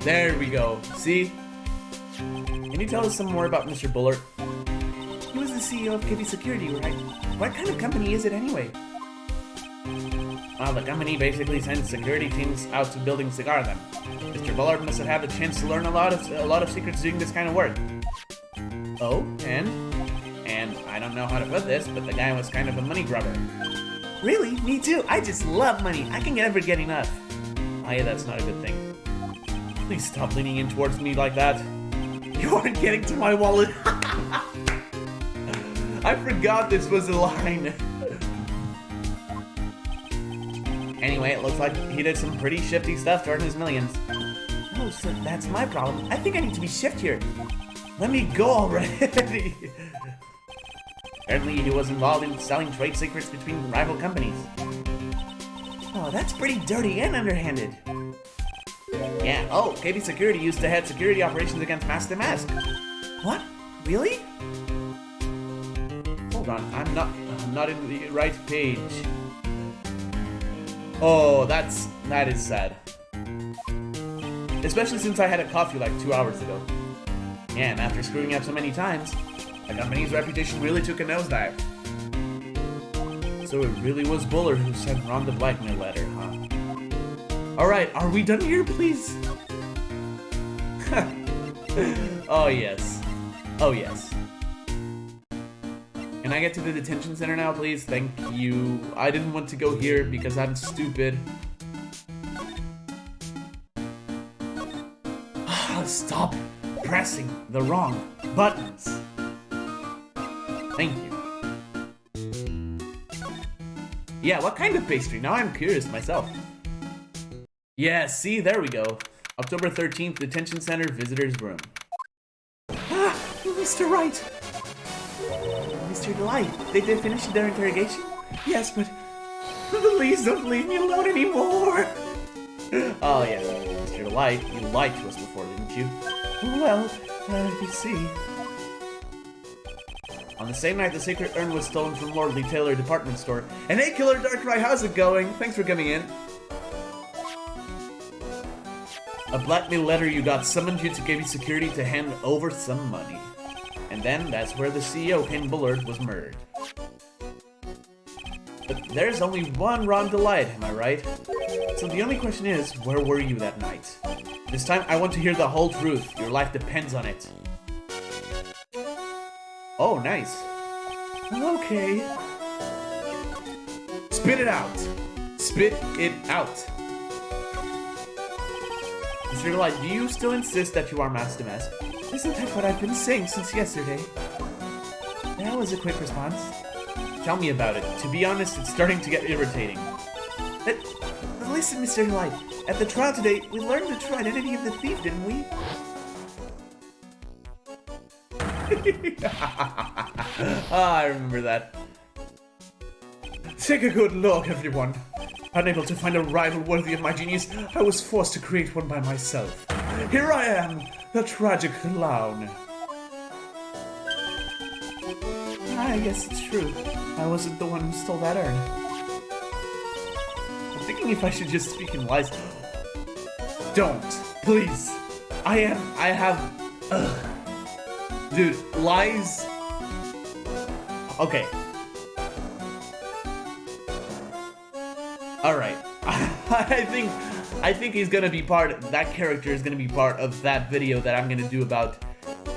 There we go. See? Can you tell us some more about Mr. Bullard? He was the CEO of KB Security, right? What kind of company is it anyway? Well, the company basically sends security teams out to buildings to guard them. Mr. Bullard must have had the chance to learn a lot of secrets doing this kind of work. Oh, and I don't know how to put this, but the guy was kind of a money grubber. Really? Me too. I just love money. I can never get enough. Oh yeah, that's not a good thing. Please stop leaning in towards me like that. You aren't getting to my wallet. I forgot this was a line. Anyway, it looks like he did some pretty shifty stuff to earn his millions. Oh, so that's my problem. I think I need to be shiftier. Let me go already. Apparently, he was involved in selling trade secrets between rival companies. Oh, that's pretty dirty and underhanded. Yeah, oh, KB Security used to head security operations against Mask to Mask. What? Really? Hold on, I'm not in the right page. Oh, that is sad. Especially since I had a coffee like 2 hours ago. Yeah, and after screwing up so many times, the company's reputation really took a nosedive. So it really was Bullard who sent Ron the blackmail letter, huh? Alright, are we done here, please? Oh, yes. Oh, yes. Can I get to the detention center now, please? Thank you. I didn't want to go here because I'm stupid. Stop pressing the wrong buttons. Thank you. Yeah, what kind of pastry? Now I'm curious myself. Yeah, see, there we go. October 13th, detention center, visitor's room. Ah, Mr. Wright. Mr. Delight, they did finish their interrogation? Yes, but please don't leave me alone anymore. Oh, yes, Mr. Delight, you lied to us before, didn't you? Well, you see. On the same night, the sacred urn was stolen from Lord Lee Taylor department store. And hey, Killer Darkrai, how's it going? Thanks for coming in. A blackmail letter you got summoned you to KB Security to hand over some money. And then, that's where the CEO, Ken Bullard, was murdered. But there's only one Ron Delight, am I right? So the only question is, where were you that night? This time, I want to hear the whole truth. Your life depends on it. Oh, nice. Okay. Spit it out. Spit it out. Mr. Delight, do you still insist that you are Mask to Mask? Isn't that what I've been saying since yesterday? That was a quick response. Tell me about it. To be honest, it's starting to get irritating. But listen, Mr. Delight. At the trial today, we learned the true identity of the thief, didn't we? I remember that. Take a good look, everyone. Unable to find a rival worthy of my genius, I was forced to create one by myself. Here I am, the tragic clown. I guess it's true. I wasn't the one who stole that urn. I'm thinking if I should just speak in lies. Don't, please. I have... Dude, lies... Okay. Alright. I think he's gonna be that character is gonna be part of that video that I'm gonna do about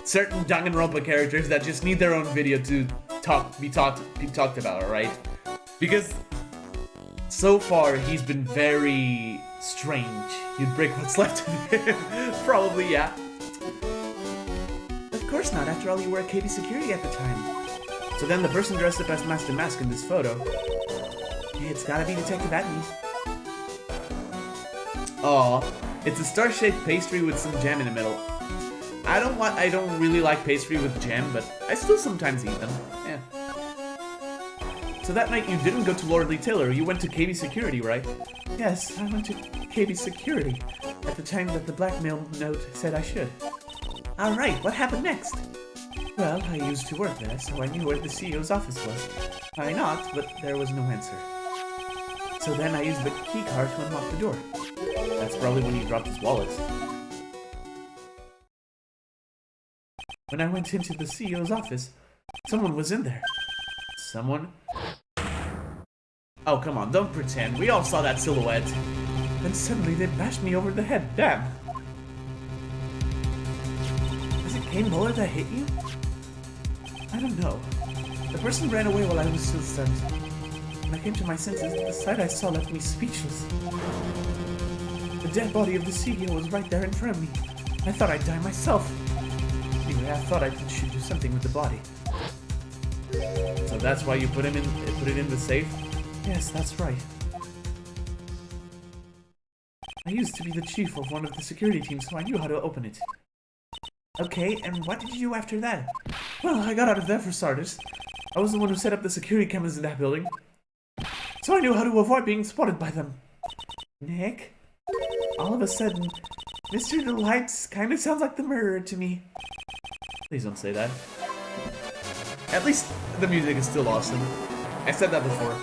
certain Danganronpa characters that just need their own video to be talked about, alright? Because so far he's been very strange. You'd break what's left of him. Probably, yeah. Of course not, after all you were at KB Security at the time. So then the person dressed up as Master Mask in this photo, it's gotta be Detective Agnes. Aw, it's a star-shaped pastry with some jam in the middle. I don't really like pastry with jam, but I still sometimes eat them. Yeah. So that night you didn't go to Lordly Taylor, you went to KB Security, right? Yes, I went to KB Security at the time that the blackmail note said I should. Alright, what happened next? Well, I used to work there, so I knew where the CEO's office was. I knocked, but there was no answer. So then I used the key card to unlock the door. That's probably when he dropped his wallet. When I went into the CEO's office, someone was in there. Someone? Oh, come on, don't pretend. We all saw that silhouette. Then suddenly they bashed me over the head. Damn. Was it Kane Muller that hit you? I don't know. The person ran away while I was still stunned. When I came to my senses, the sight I saw left me speechless. The dead body of the CEO was right there in front of me. I thought I'd die myself. Anyway, I thought I should do something with the body. So that's why you put it in the safe? Yes, that's right. I used to be the chief of one of the security teams, so I knew how to open it. Okay, and what did you do after that? Well, I got out of there for starters. I was the one who set up the security cameras in that building. So I knew how to avoid being spotted by them. Nick? All of a sudden, Mr. Delight kind of sounds like the murderer to me. Please don't say that. At least the music is still awesome. I said that before.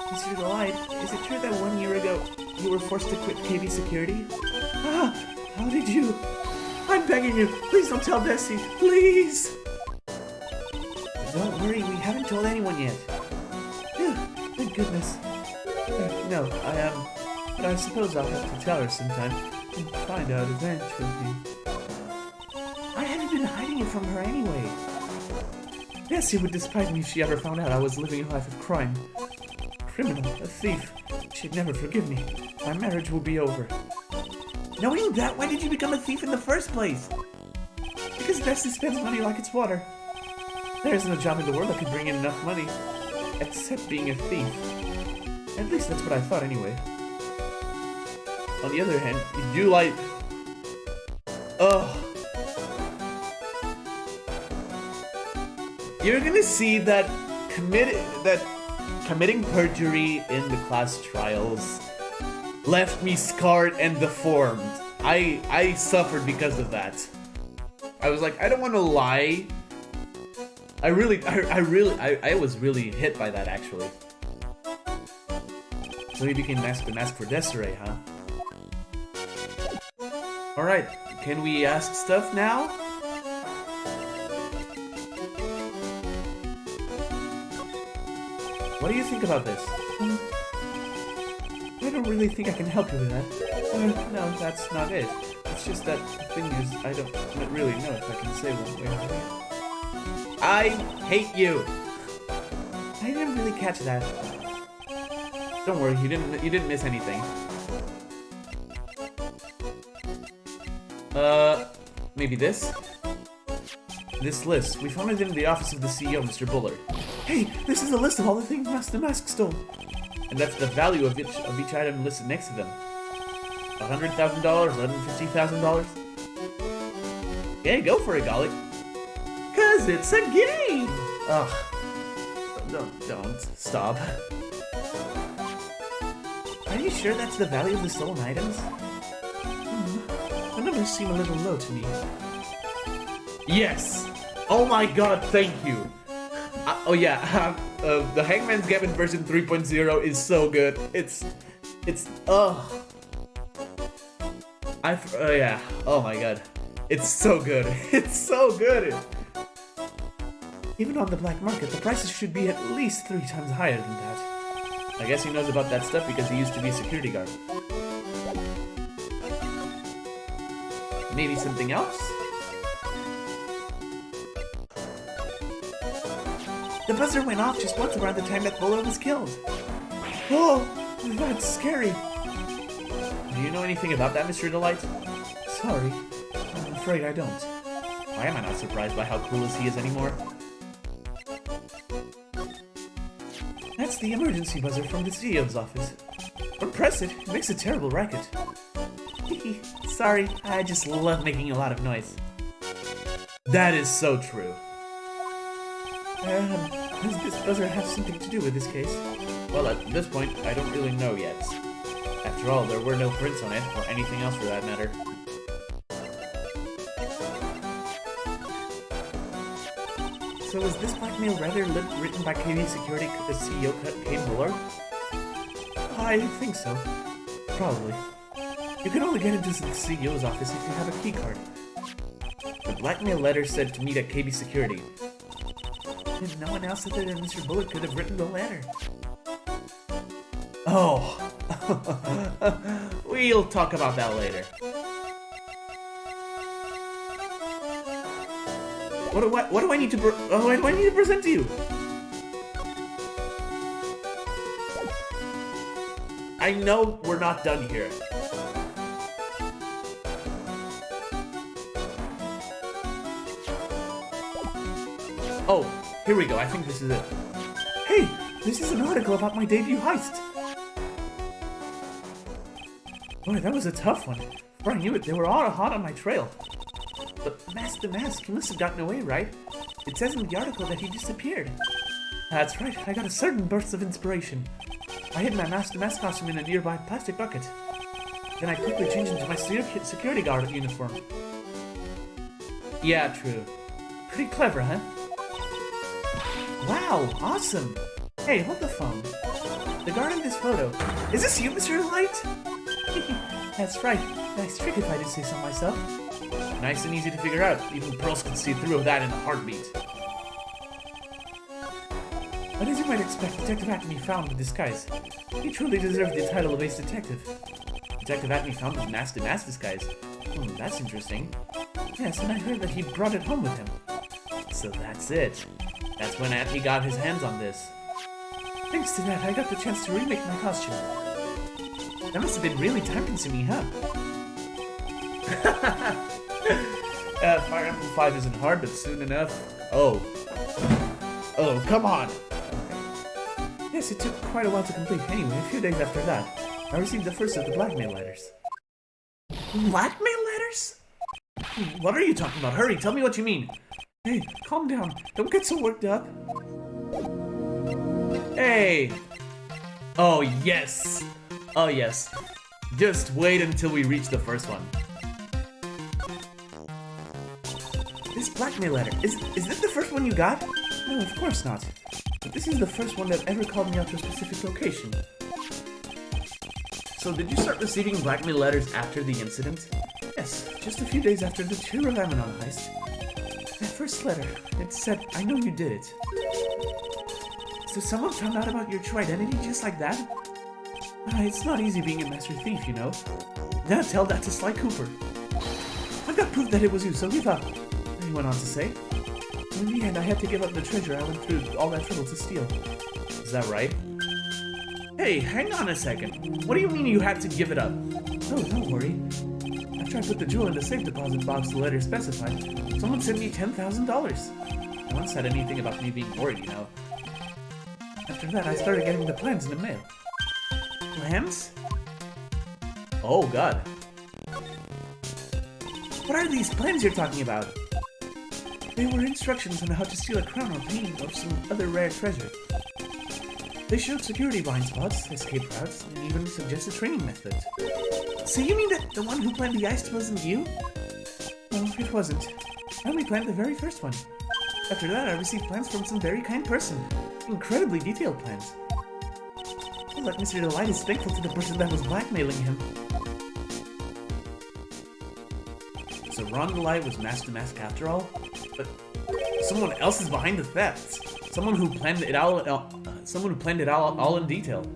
Mr. Delight, is it true that 1 year ago you were forced to quit KB Security? Ah, how did you? I'm begging you, please don't tell Desi, please! Don't worry, we haven't told anyone yet. Phew, thank goodness. No, but I suppose I'll have to tell her sometime and find out eventually. I haven't been hiding it from her anyway. Desi would despise me if she ever found out I was living a life of crime. Criminal, a thief. She'd never forgive me. My marriage will be over. Knowing that, why did you become a thief in the first place? Because Desi spends money like it's water. There isn't a job in the world that could bring in enough money, except being a thief. At least that's what I thought anyway. On the other hand, you do like... Ugh. You're gonna see that committing perjury in the class trials left me scarred and deformed. I suffered because of that. I was like, I don't want to lie. I was really hit by that, actually. So he became Master Mask for Desiree, huh? Alright, can we ask stuff now? What do you think about this? I don't really think I can help you with that. No, that's not it. It's just that the thing is, I don't really know if I can say one way or the other. I hate you! I didn't really catch that. Don't worry, you didn't miss anything. Maybe this? This list. We found it in the office of the CEO, Mr. Bullard. Hey, this is a list of all the things Master Mask stole. And that's the value of each item listed next to them. $100,000, $150,000. Yeah, go for it, golly. Cause it's a game! Ugh. Don't. Stop. Are you sure that's the value of the stolen items? The numbers seem a little low to me. Yes! Oh my god, thank you! Oh yeah, the Hangman's Gambit version 3.0 is so good. It's, ugh. Yeah. Oh my god. It's so good. It's so good. Even on the black market, the prices should be at least 3 times higher than that. I guess he knows about that stuff because he used to be a security guard. Maybe something else? The buzzer went off just once around the time that Buller was killed. Oh, that's scary. Do you know anything about that, Mr. Delight? Sorry, I'm afraid I don't. Why am I not surprised by how clueless he is anymore? That's the emergency buzzer from the CEO's office. Don't press it, it makes a terrible racket. Sorry, I just love making a lot of noise. That is so true. Does this buzzer have something to do with this case? Well, at this point, I don't really know yet. After all, there were no prints on it, or anything else for that matter. So is this blackmail letter written by KB Security the CEO Kate Buller? I think so. Probably. You can only get into the CEO's office if you have a key card. The blackmail letter said to meet at KB Security. And no one else other than Mr. Buller could have written the letter. Oh. We'll talk about that later. What do I need to present to you? I know we're not done here. Oh, here we go. I think this is it. Hey, this is an article about my debut heist. Boy, that was a tough one. Before I knew it, they were all hot on my trail. But the mask, he must have gotten away, right? It says in the article that he disappeared. That's right, I got a sudden burst of inspiration. I hid my mask costume in a nearby plastic bucket. Then I quickly changed into my security guard uniform. Yeah, true. Pretty clever, huh? Wow, awesome! Hey, hold the phone. The guard in this photo. Is this you, Mr. Light? That's right. Nice trick if I did say so myself. Nice and easy to figure out. Even pros could see through that in a heartbeat. But as you might expect, Detective Acme found the disguise. He truly deserved the title of Ace Detective. Detective Acme found his mask to mask disguise. That's interesting. Yes, and I heard that he brought it home with him. So that's it. That's when Acme got his hands on this. Thanks to that, I got the chance to remake my costume. That must have been really time-consuming, huh? Fire Emblem 5 isn't hard, but soon enough... Oh, come on! Yes, it took quite a while to complete. Anyway, a few days after that, I received the first of the blackmail letters. Blackmail letters? What are you talking about? Hurry, tell me what you mean. Hey, calm down. Don't get so worked up. Hey! Oh, yes! Oh, yes. Just wait until we reach the first one. This blackmail letter, is this the first one you got? No, of course not. But this is the first one that ever called me out to a specific location. So did you start receiving blackmail letters after the incident? Yes, just a few days after the Tour of Amanon heist. That first letter, it said, I know you did it. So someone found out about your true identity just like that? It's not easy being a master thief, you know. Now tell that to Sly Cooper. I've got proof that it was you, so give up. He went on to say. In the end, I had to give up the treasure I went through all that trouble to steal. Is that right? Hey, hang on a second. What do you mean you had to give it up? Oh, don't worry. After I put the jewel in the safe deposit box the letter specified, someone sent me $10,000. No one said anything about me being worried, you know. After that, I started getting the plans in the mail. Plans? Oh, God. What are these plans you're talking about? They were instructions on how to steal a crown or painting or some other rare treasure. They showed security blind spots, escape routes, and even suggested training methods. So you mean that the one who planned the heist wasn't you? No, it wasn't. I only planned the very first one. After that, I received plans from some very kind person. Incredibly detailed plans. Feels like Mr. Delight is thankful to the person that was blackmailing him. So Ron the Light was mask to mask after all? But someone else is behind the thefts. Someone who planned it all. All in detail.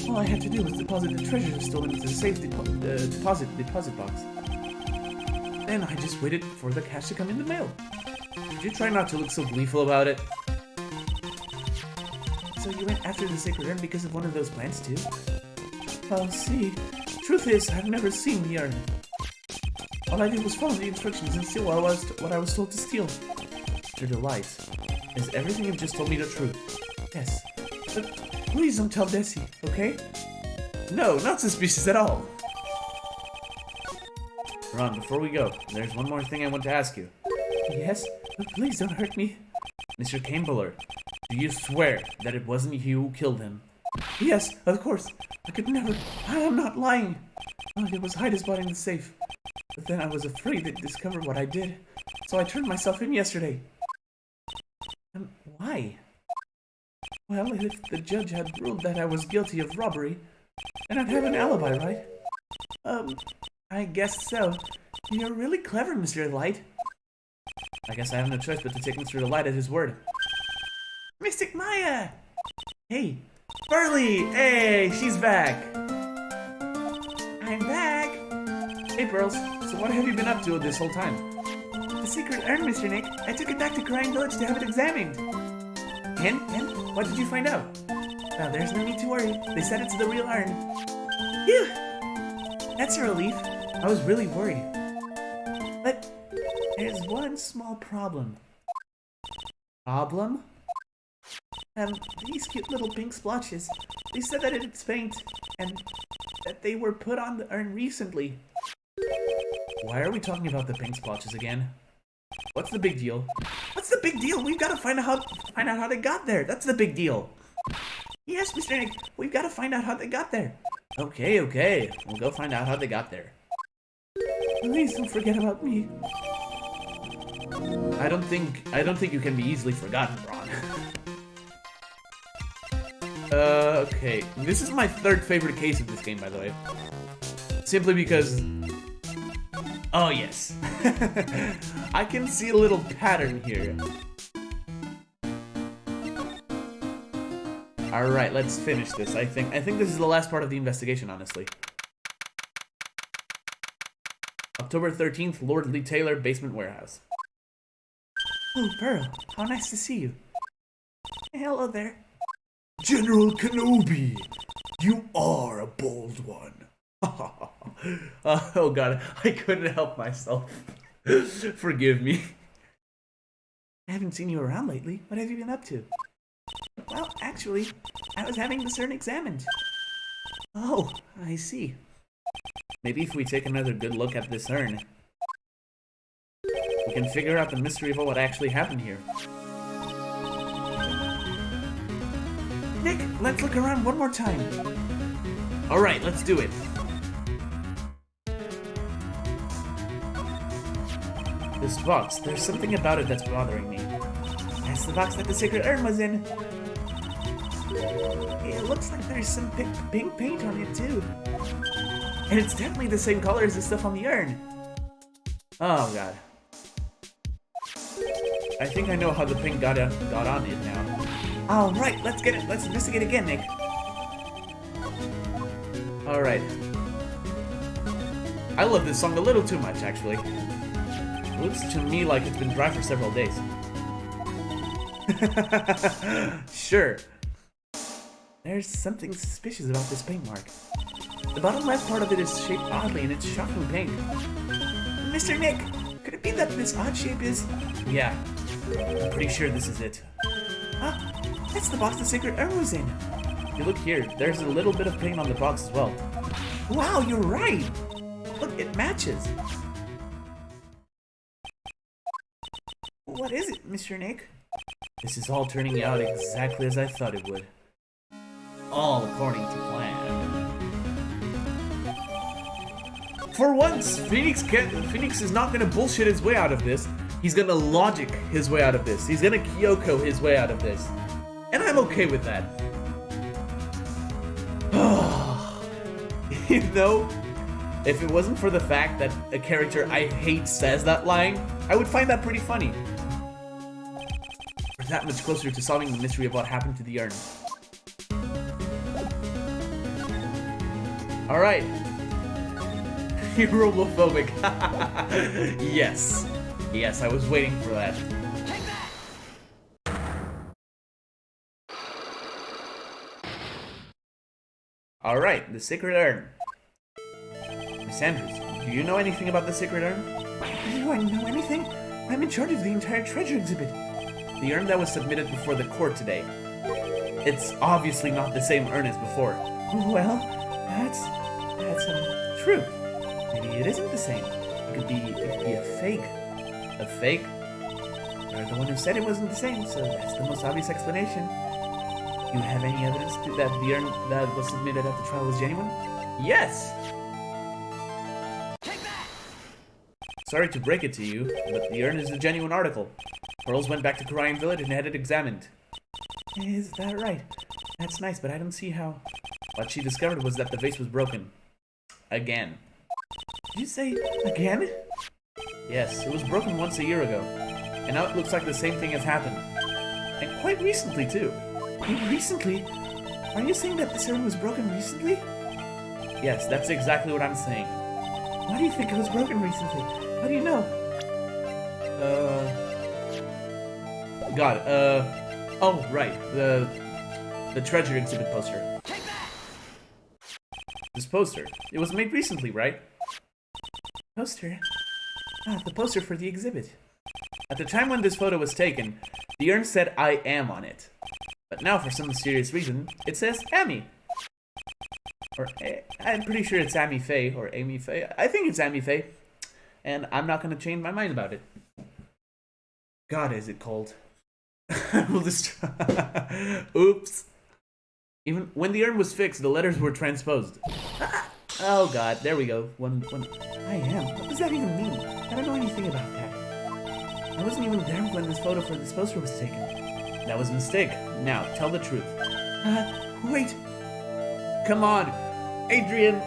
All I had to do was deposit the treasure stolen into the safe deposit box. Then I just waited for the cash to come in the mail. Did you try not to look so gleeful about it? So you went after the sacred urn because of one of those plants too? Well, see, truth is, I've never seen the urn. All I did was follow the instructions and steal what I was told to steal. You're the light. Is everything you've just told me the truth? Yes. But please don't tell Desi, okay? No, not suspicious at all. Ron, before we go, there's one more thing I want to ask you. Yes, but please don't hurt me. Mr. Campbell, do you swear that it wasn't you who killed him? Yes, of course. I could never. I am not lying. All I did was hide his body in the safe. But then I was afraid they'd discover what I did. So I turned myself in yesterday. Why? Well, if the judge had ruled that I was guilty of robbery, then I'd have an alibi, right? I guess so. You're really clever, Mr. Light. I guess I have no choice but to take Mr. Light at his word. Mystic Maya! Hey, Burley! Hey, she's back! I'm back! Hey, Pearls, so what have you been up to this whole time? The secret urn, Mr. Nick. I took it back to Crying Village to have it examined. And? What did you find out? Well, there's no need to worry. They said it's the real urn. Phew! That's a relief. I was really worried. But there's one small problem. Problem? These cute little pink splotches. They said that it's paint, and that they were put on the urn recently. Why are we talking about the pink splotches again? What's the big deal? What's the big deal? We've got to find out how they got there. That's the big deal. Yes, Mr. Nick, we've got to find out how they got there. Okay. We'll go find out how they got there. Please don't forget about me. I don't think you can be easily forgotten, Ron. Okay. This is my third favorite case of this game, by the way. Simply because... Oh, yes. I can see a little pattern here. Alright, let's finish this. I think this is the last part of the investigation, honestly. October 13th, Lord Lee Taylor, Basement Warehouse. Oh, Pearl, how nice to see you. Hello there. General Kenobi, you are a bold one. Oh god, I couldn't help myself. Forgive me. I haven't seen you around lately. What have you been up to? Well, actually, I was having the urn examined. Oh, I see. Maybe if we take another good look at this urn, we can figure out the mystery of what actually happened here. Nick, let's look around one more time. Alright, let's do it. This box, there's something about it that's bothering me. That's the box that the sacred urn was in. It looks like there's some pink paint on it too. And it's definitely the same color as the stuff on the urn. Oh god. I think I know how the pink got on it now. Alright, let's get it. Let's investigate again, Nick. Alright. I love this song a little too much, actually. It looks to me like it's been dry for several days. Sure. There's something suspicious about this paint mark. The bottom left part of it is shaped oddly and it's shocking pink. Mr. Nick, could it be that this odd shape is... Yeah, I'm pretty sure this is it. Ah, that's the box the sacred urn was in. If you look here, there's a little bit of paint on the box as well. Wow, you're right! Look, it matches. What is it, Mr. Nick? This is all turning out exactly as I thought it would. All according to plan. For once, Phoenix is not gonna bullshit his way out of this. He's gonna logic his way out of this. He's gonna Kyoko his way out of this. And I'm okay with that. You know, If it wasn't for the fact that a character I hate says that line, I would find that pretty funny. We're that much closer to solving the mystery of what happened to the urn. Alright. Europhobic. Yes. Yes, I was waiting for that. Alright, the Sacred Urn. Miss Andrews, do you know anything about the Sacred Urn? Do I know anything? I'm in charge of the entire treasure exhibit. The urn that was submitted before the court today. It's obviously not the same urn as before. Well, that's true. Maybe it isn't the same. It could be a fake. A fake? You're the one who said it wasn't the same, so that's the most obvious explanation. You have any evidence that the urn that was submitted at the trial was genuine? Yes! Sorry to break it to you, but the urn is a genuine article. Pearls went back to Korean Village and had it examined. Is that right? That's nice, but I don't see how... What she discovered was that the vase was broken. Again. Did you say again? Yes, it was broken once a year ago. And now it looks like the same thing has happened. And quite recently, too. Recently? Are you saying that this urn was broken recently? Yes, that's exactly what I'm saying. Why do you think it was broken recently? How do you know? Oh, right. The treasure exhibit poster. This poster. It was made recently, right? Poster? Ah, the poster for the exhibit. At the time when this photo was taken, the urn said I am on it. But now, for some mysterious reason, it says Amy. Or, I'm pretty sure it's Amy Faye, or Amy Faye. I think it's Amy Faye. And I'm not going to change my mind about it. God, is it cold. We'll just... Oops. Even when the urn was fixed, the letters were transposed. Oh god, there we go. One. I am. What does that even mean? I don't know anything about that. I wasn't even there when this photo for this poster was taken. That was a mistake. Now, tell the truth. Wait. Come on. Adrian,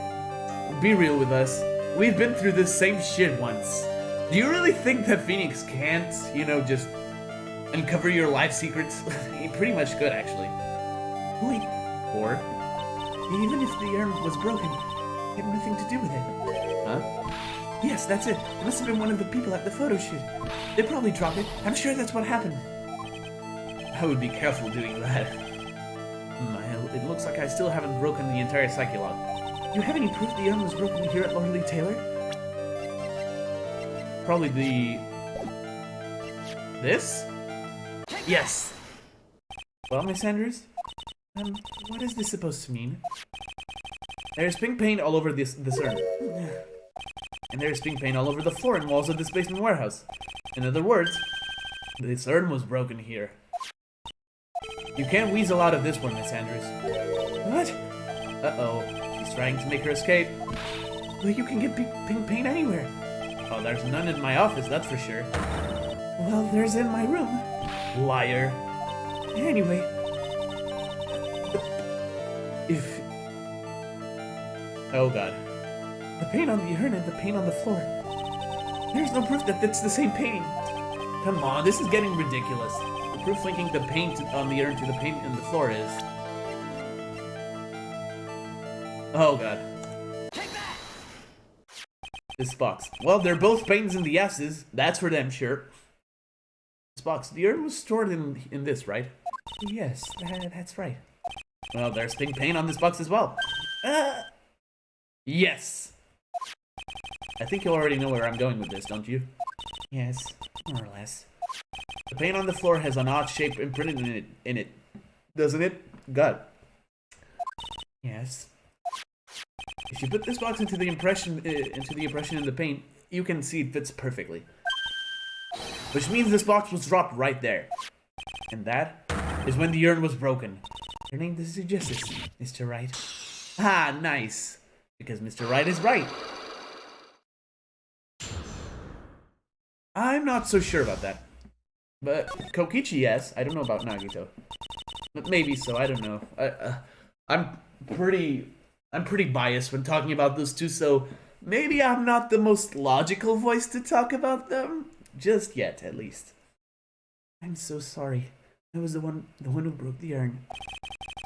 be real with us. We've been through this same shit once. Do you really think that Phoenix can't, just uncover your life secrets? He pretty much could, actually. Wait. Or, even if the urn was broken, it had nothing to do with it. Huh? Yes, that's it. It must have been one of the people at the photo shoot. They probably dropped it. I'm sure that's what happened. I would be careful doing that. It looks like I still haven't broken the entire psyche log. Do you have any proof the urn was broken here at Lord Lee Taylor? Probably this? Yes! Well, Miss Andrews? What is this supposed to mean? There's pink paint all over this urn. And there's pink paint all over the floor and walls of this basement warehouse. In other words, this urn was broken here. You can't weasel out of this one, Miss Andrews. What? Uh-oh. She's trying to make her escape. Well, you can get pink paint anywhere. Oh, there's none in my office, that's for sure. Well, there's in my room. Liar. Anyway. Oh god. The paint on the urn and the paint on the floor. There's no proof that that's the same painting. Come on, this is getting ridiculous. The proof linking the paint on the urn to the paint on the floor is... Oh god. This box. Well, they're both pains in the asses. That's for damn sure. This box. The urn was stored in this, right? Yes, that's right. Well, there's pink paint on this box as well. Yes! I think you already know where I'm going with this, don't you? Yes, more or less. The paint on the floor has an odd shape imprinted in it, doesn't it? God. Yes. If you put this box into the impression in the paint, you can see it fits perfectly. Which means this box was dropped right there. And that is when the urn was broken. Your name does suggest this, Mr. Wright. Ah, nice. Because Mr. Wright is right. I'm not so sure about that. But Kokichi, yes. I don't know about Nagito. But maybe so, I don't know. I'm pretty biased when talking about those two, so maybe I'm not the most logical voice to talk about them. Just yet, at least. I'm so sorry. I was the one who broke the urn.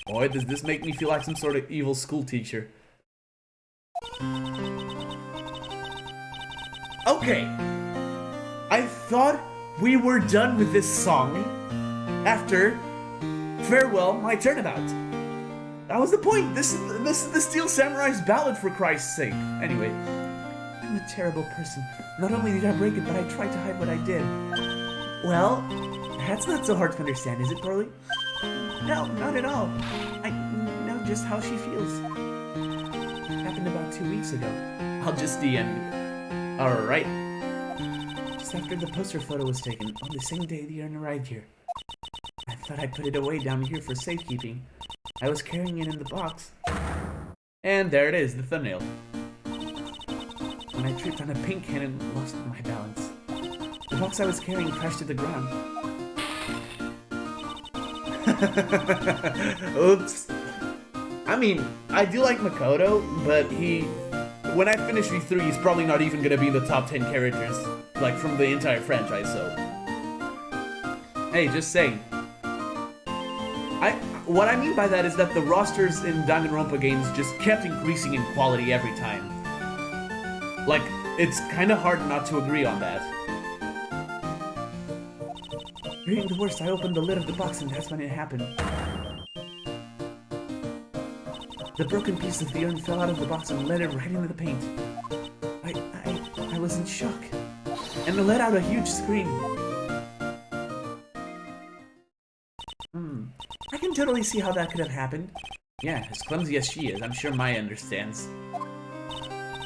Boy, does this make me feel like some sort of evil school teacher. Okay. I thought we were done with this song after Farewell, My Turnabout. That was the point. This is the Steel Samurai's ballad, for Christ's sake. Anyway, I'm a terrible person. Not only did I break it, but I tried to hide what I did. Well, that's not so hard to understand, is it, Pearly? No, not at all. I know just how she feels. It happened about 2 weeks ago. I'll just DM you. Alright. Just after the poster photo was taken, on the same day the urn arrived here. I thought I'd put it away down here for safekeeping. I was carrying it in the box. And there it is, the thumbnail. When I tripped on a paint can and lost my balance. The box I was carrying crashed to the ground. Oops. I mean, I do like Makoto, but when I finish V3, he's probably not even gonna be in the top 10 characters, like, from the entire franchise, so. Hey, just saying. What I mean by that is that the rosters in Danganronpa games just kept increasing in quality every time. Like, it's kinda hard not to agree on that. Fearing the worst, I opened the lid of the box and that's when it happened. The broken piece of the urn fell out of the box and let it right into the paint. I was in shock. And it let out a huge scream. I can totally see how that could have happened. Yeah, as clumsy as she is, I'm sure Maya understands.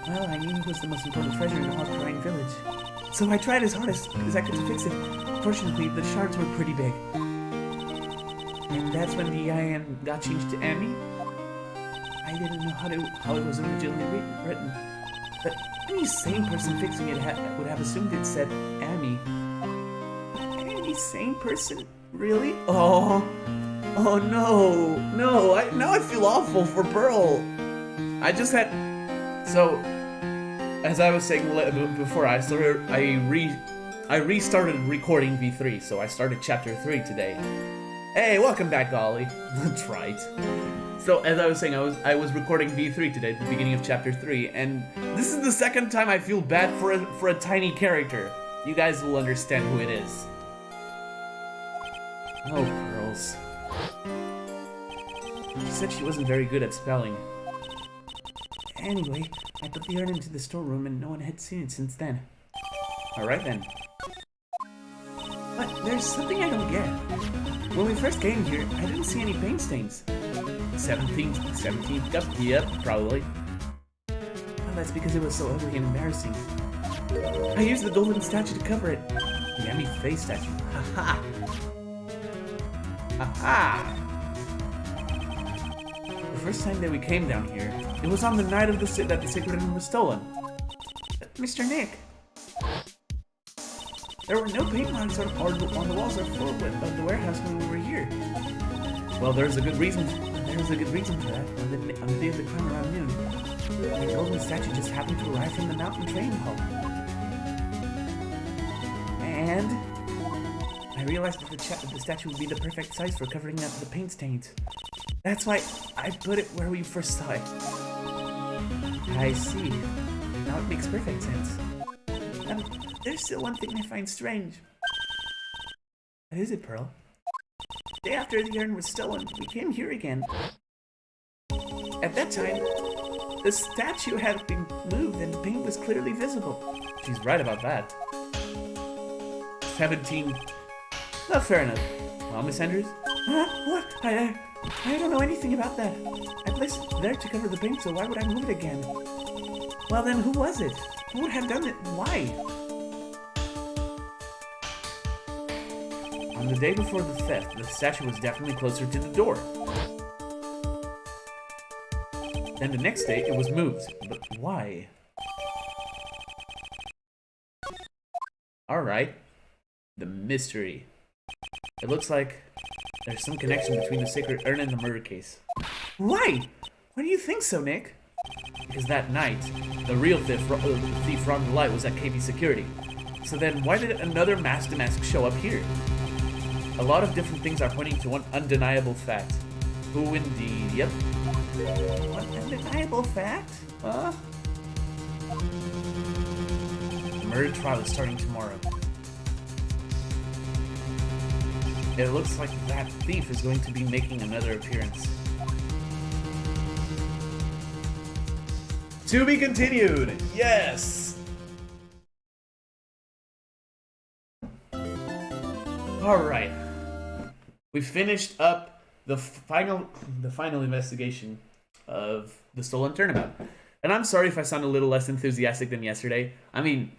Well, I knew it was the most important treasure in all of Crying Village. So I tried as hard as I could to fix it. Fortunately, the shards were pretty big. And that's when the IM got changed to Amy. I didn't know how it was originally written. But any sane person fixing it would have assumed it said Amy. Any sane person? Really? Oh no. Now I feel awful for Pearl. I just had... So, as I was saying before, I restarted recording V3, so I started Chapter 3 today. Hey, welcome back, Ollie. That's right. So, as I was saying, I was recording V3 today at the beginning of Chapter 3, and this is the second time I feel bad for a tiny character. You guys will understand who it is. Oh, Pearls. She said she wasn't very good at spelling. Anyway, I put the urn into the storeroom and no one had seen it since then. Alright then. But there's something I don't get. When we first came here, I didn't see any paint stains. 17th cup? Yep, probably. Well, that's because it was so ugly and embarrassing. I used the golden statue to cover it. The Amy face statue. Haha! Haha! The first time that we came down here, it was on the night of that the sacred urn was stolen. Mr. Nick! There were no paint marks on the walls or floor of the warehouse when we were here. Well, there's a good reason for that. On the day of the crime around noon, the golden statue just happened to arrive from the mountain train hall. And I realized that the statue would be the perfect size for covering up the paint stains. That's why I put it where we first saw it. I see. Now it makes perfect sense. There's still one thing I find strange. What is it, Pearl? The day after the urn was stolen, we came here again. At that time, the statue had been moved and the paint was clearly visible. She's right about that. 17. Oh, fair enough. Well, Miss Andrews? Huh? What? I don't know anything about that. I placed it there to cover the paint, so why would I move it again? Well then, who was it? Who would have done it? Why? On the day before the theft, the statue was definitely closer to the door. Then the next day, it was moved. But why? Alright. The mystery. It looks like there's some connection between the sacred urn and the murder case. Why? Why do you think so, Nick? Because that night, the real thief from the light was at KB Security. So then why did another mask show up here? A lot of different things are pointing to one undeniable fact. Who indeed? Yep. What undeniable fact? Huh? The murder trial is starting tomorrow. It looks like that thief is going to be making another appearance. To be continued! Yes! Alright. We finished up the final investigation of the stolen turnabout. And I'm sorry if I sound a little less enthusiastic than yesterday. I mean,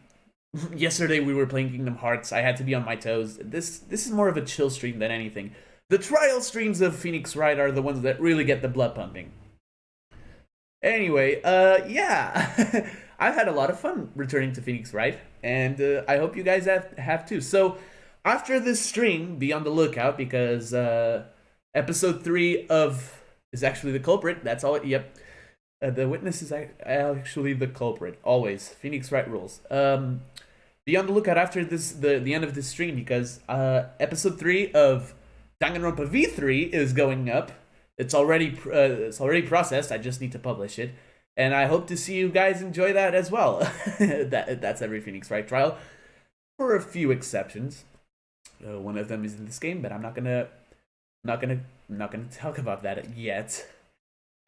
yesterday we were playing Kingdom Hearts. I had to be on my toes. This is more of a chill stream than anything. The trial streams of Phoenix Wright are the ones that really get the blood pumping. Anyway, yeah. I've had a lot of fun returning to Phoenix Wright, and I hope you guys have too. So, after this stream, be on the lookout, because episode 3 is actually the culprit. That's all. Yep. The witness is actually the culprit. Always. Phoenix Wright rules. Be on the lookout after the end of this stream, because episode 3 of Danganronpa V3 is going up. It's already processed. I just need to publish it, and I hope to see you guys enjoy that as well. That's every Phoenix Wright trial, for a few exceptions. One of them is in this game, but I'm not gonna talk about that yet.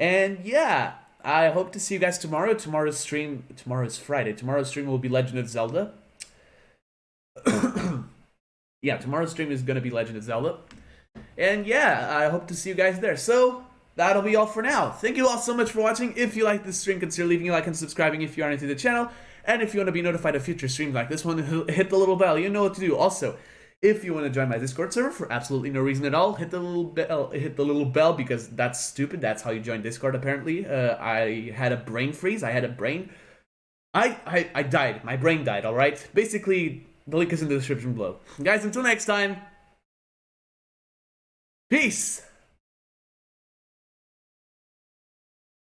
And yeah, I hope to see you guys tomorrow. Tomorrow's stream is Friday. Tomorrow's stream will be Legend of Zelda. Yeah, tomorrow's stream is gonna be Legend of Zelda. And yeah, I hope to see you guys there. So, that'll be all for now. Thank you all so much for watching. If you like this stream, consider leaving a like and subscribing if you are new to the channel. And if you want to be notified of future streams like this one, hit the little bell. You know what to do. Also, if you want to join my Discord server for absolutely no reason at all, hit the little bell, because that's stupid. That's how you join Discord, apparently. I had a brain freeze. I died. My brain died, alright? Basically, the link is in the description below. Guys, until next time, peace!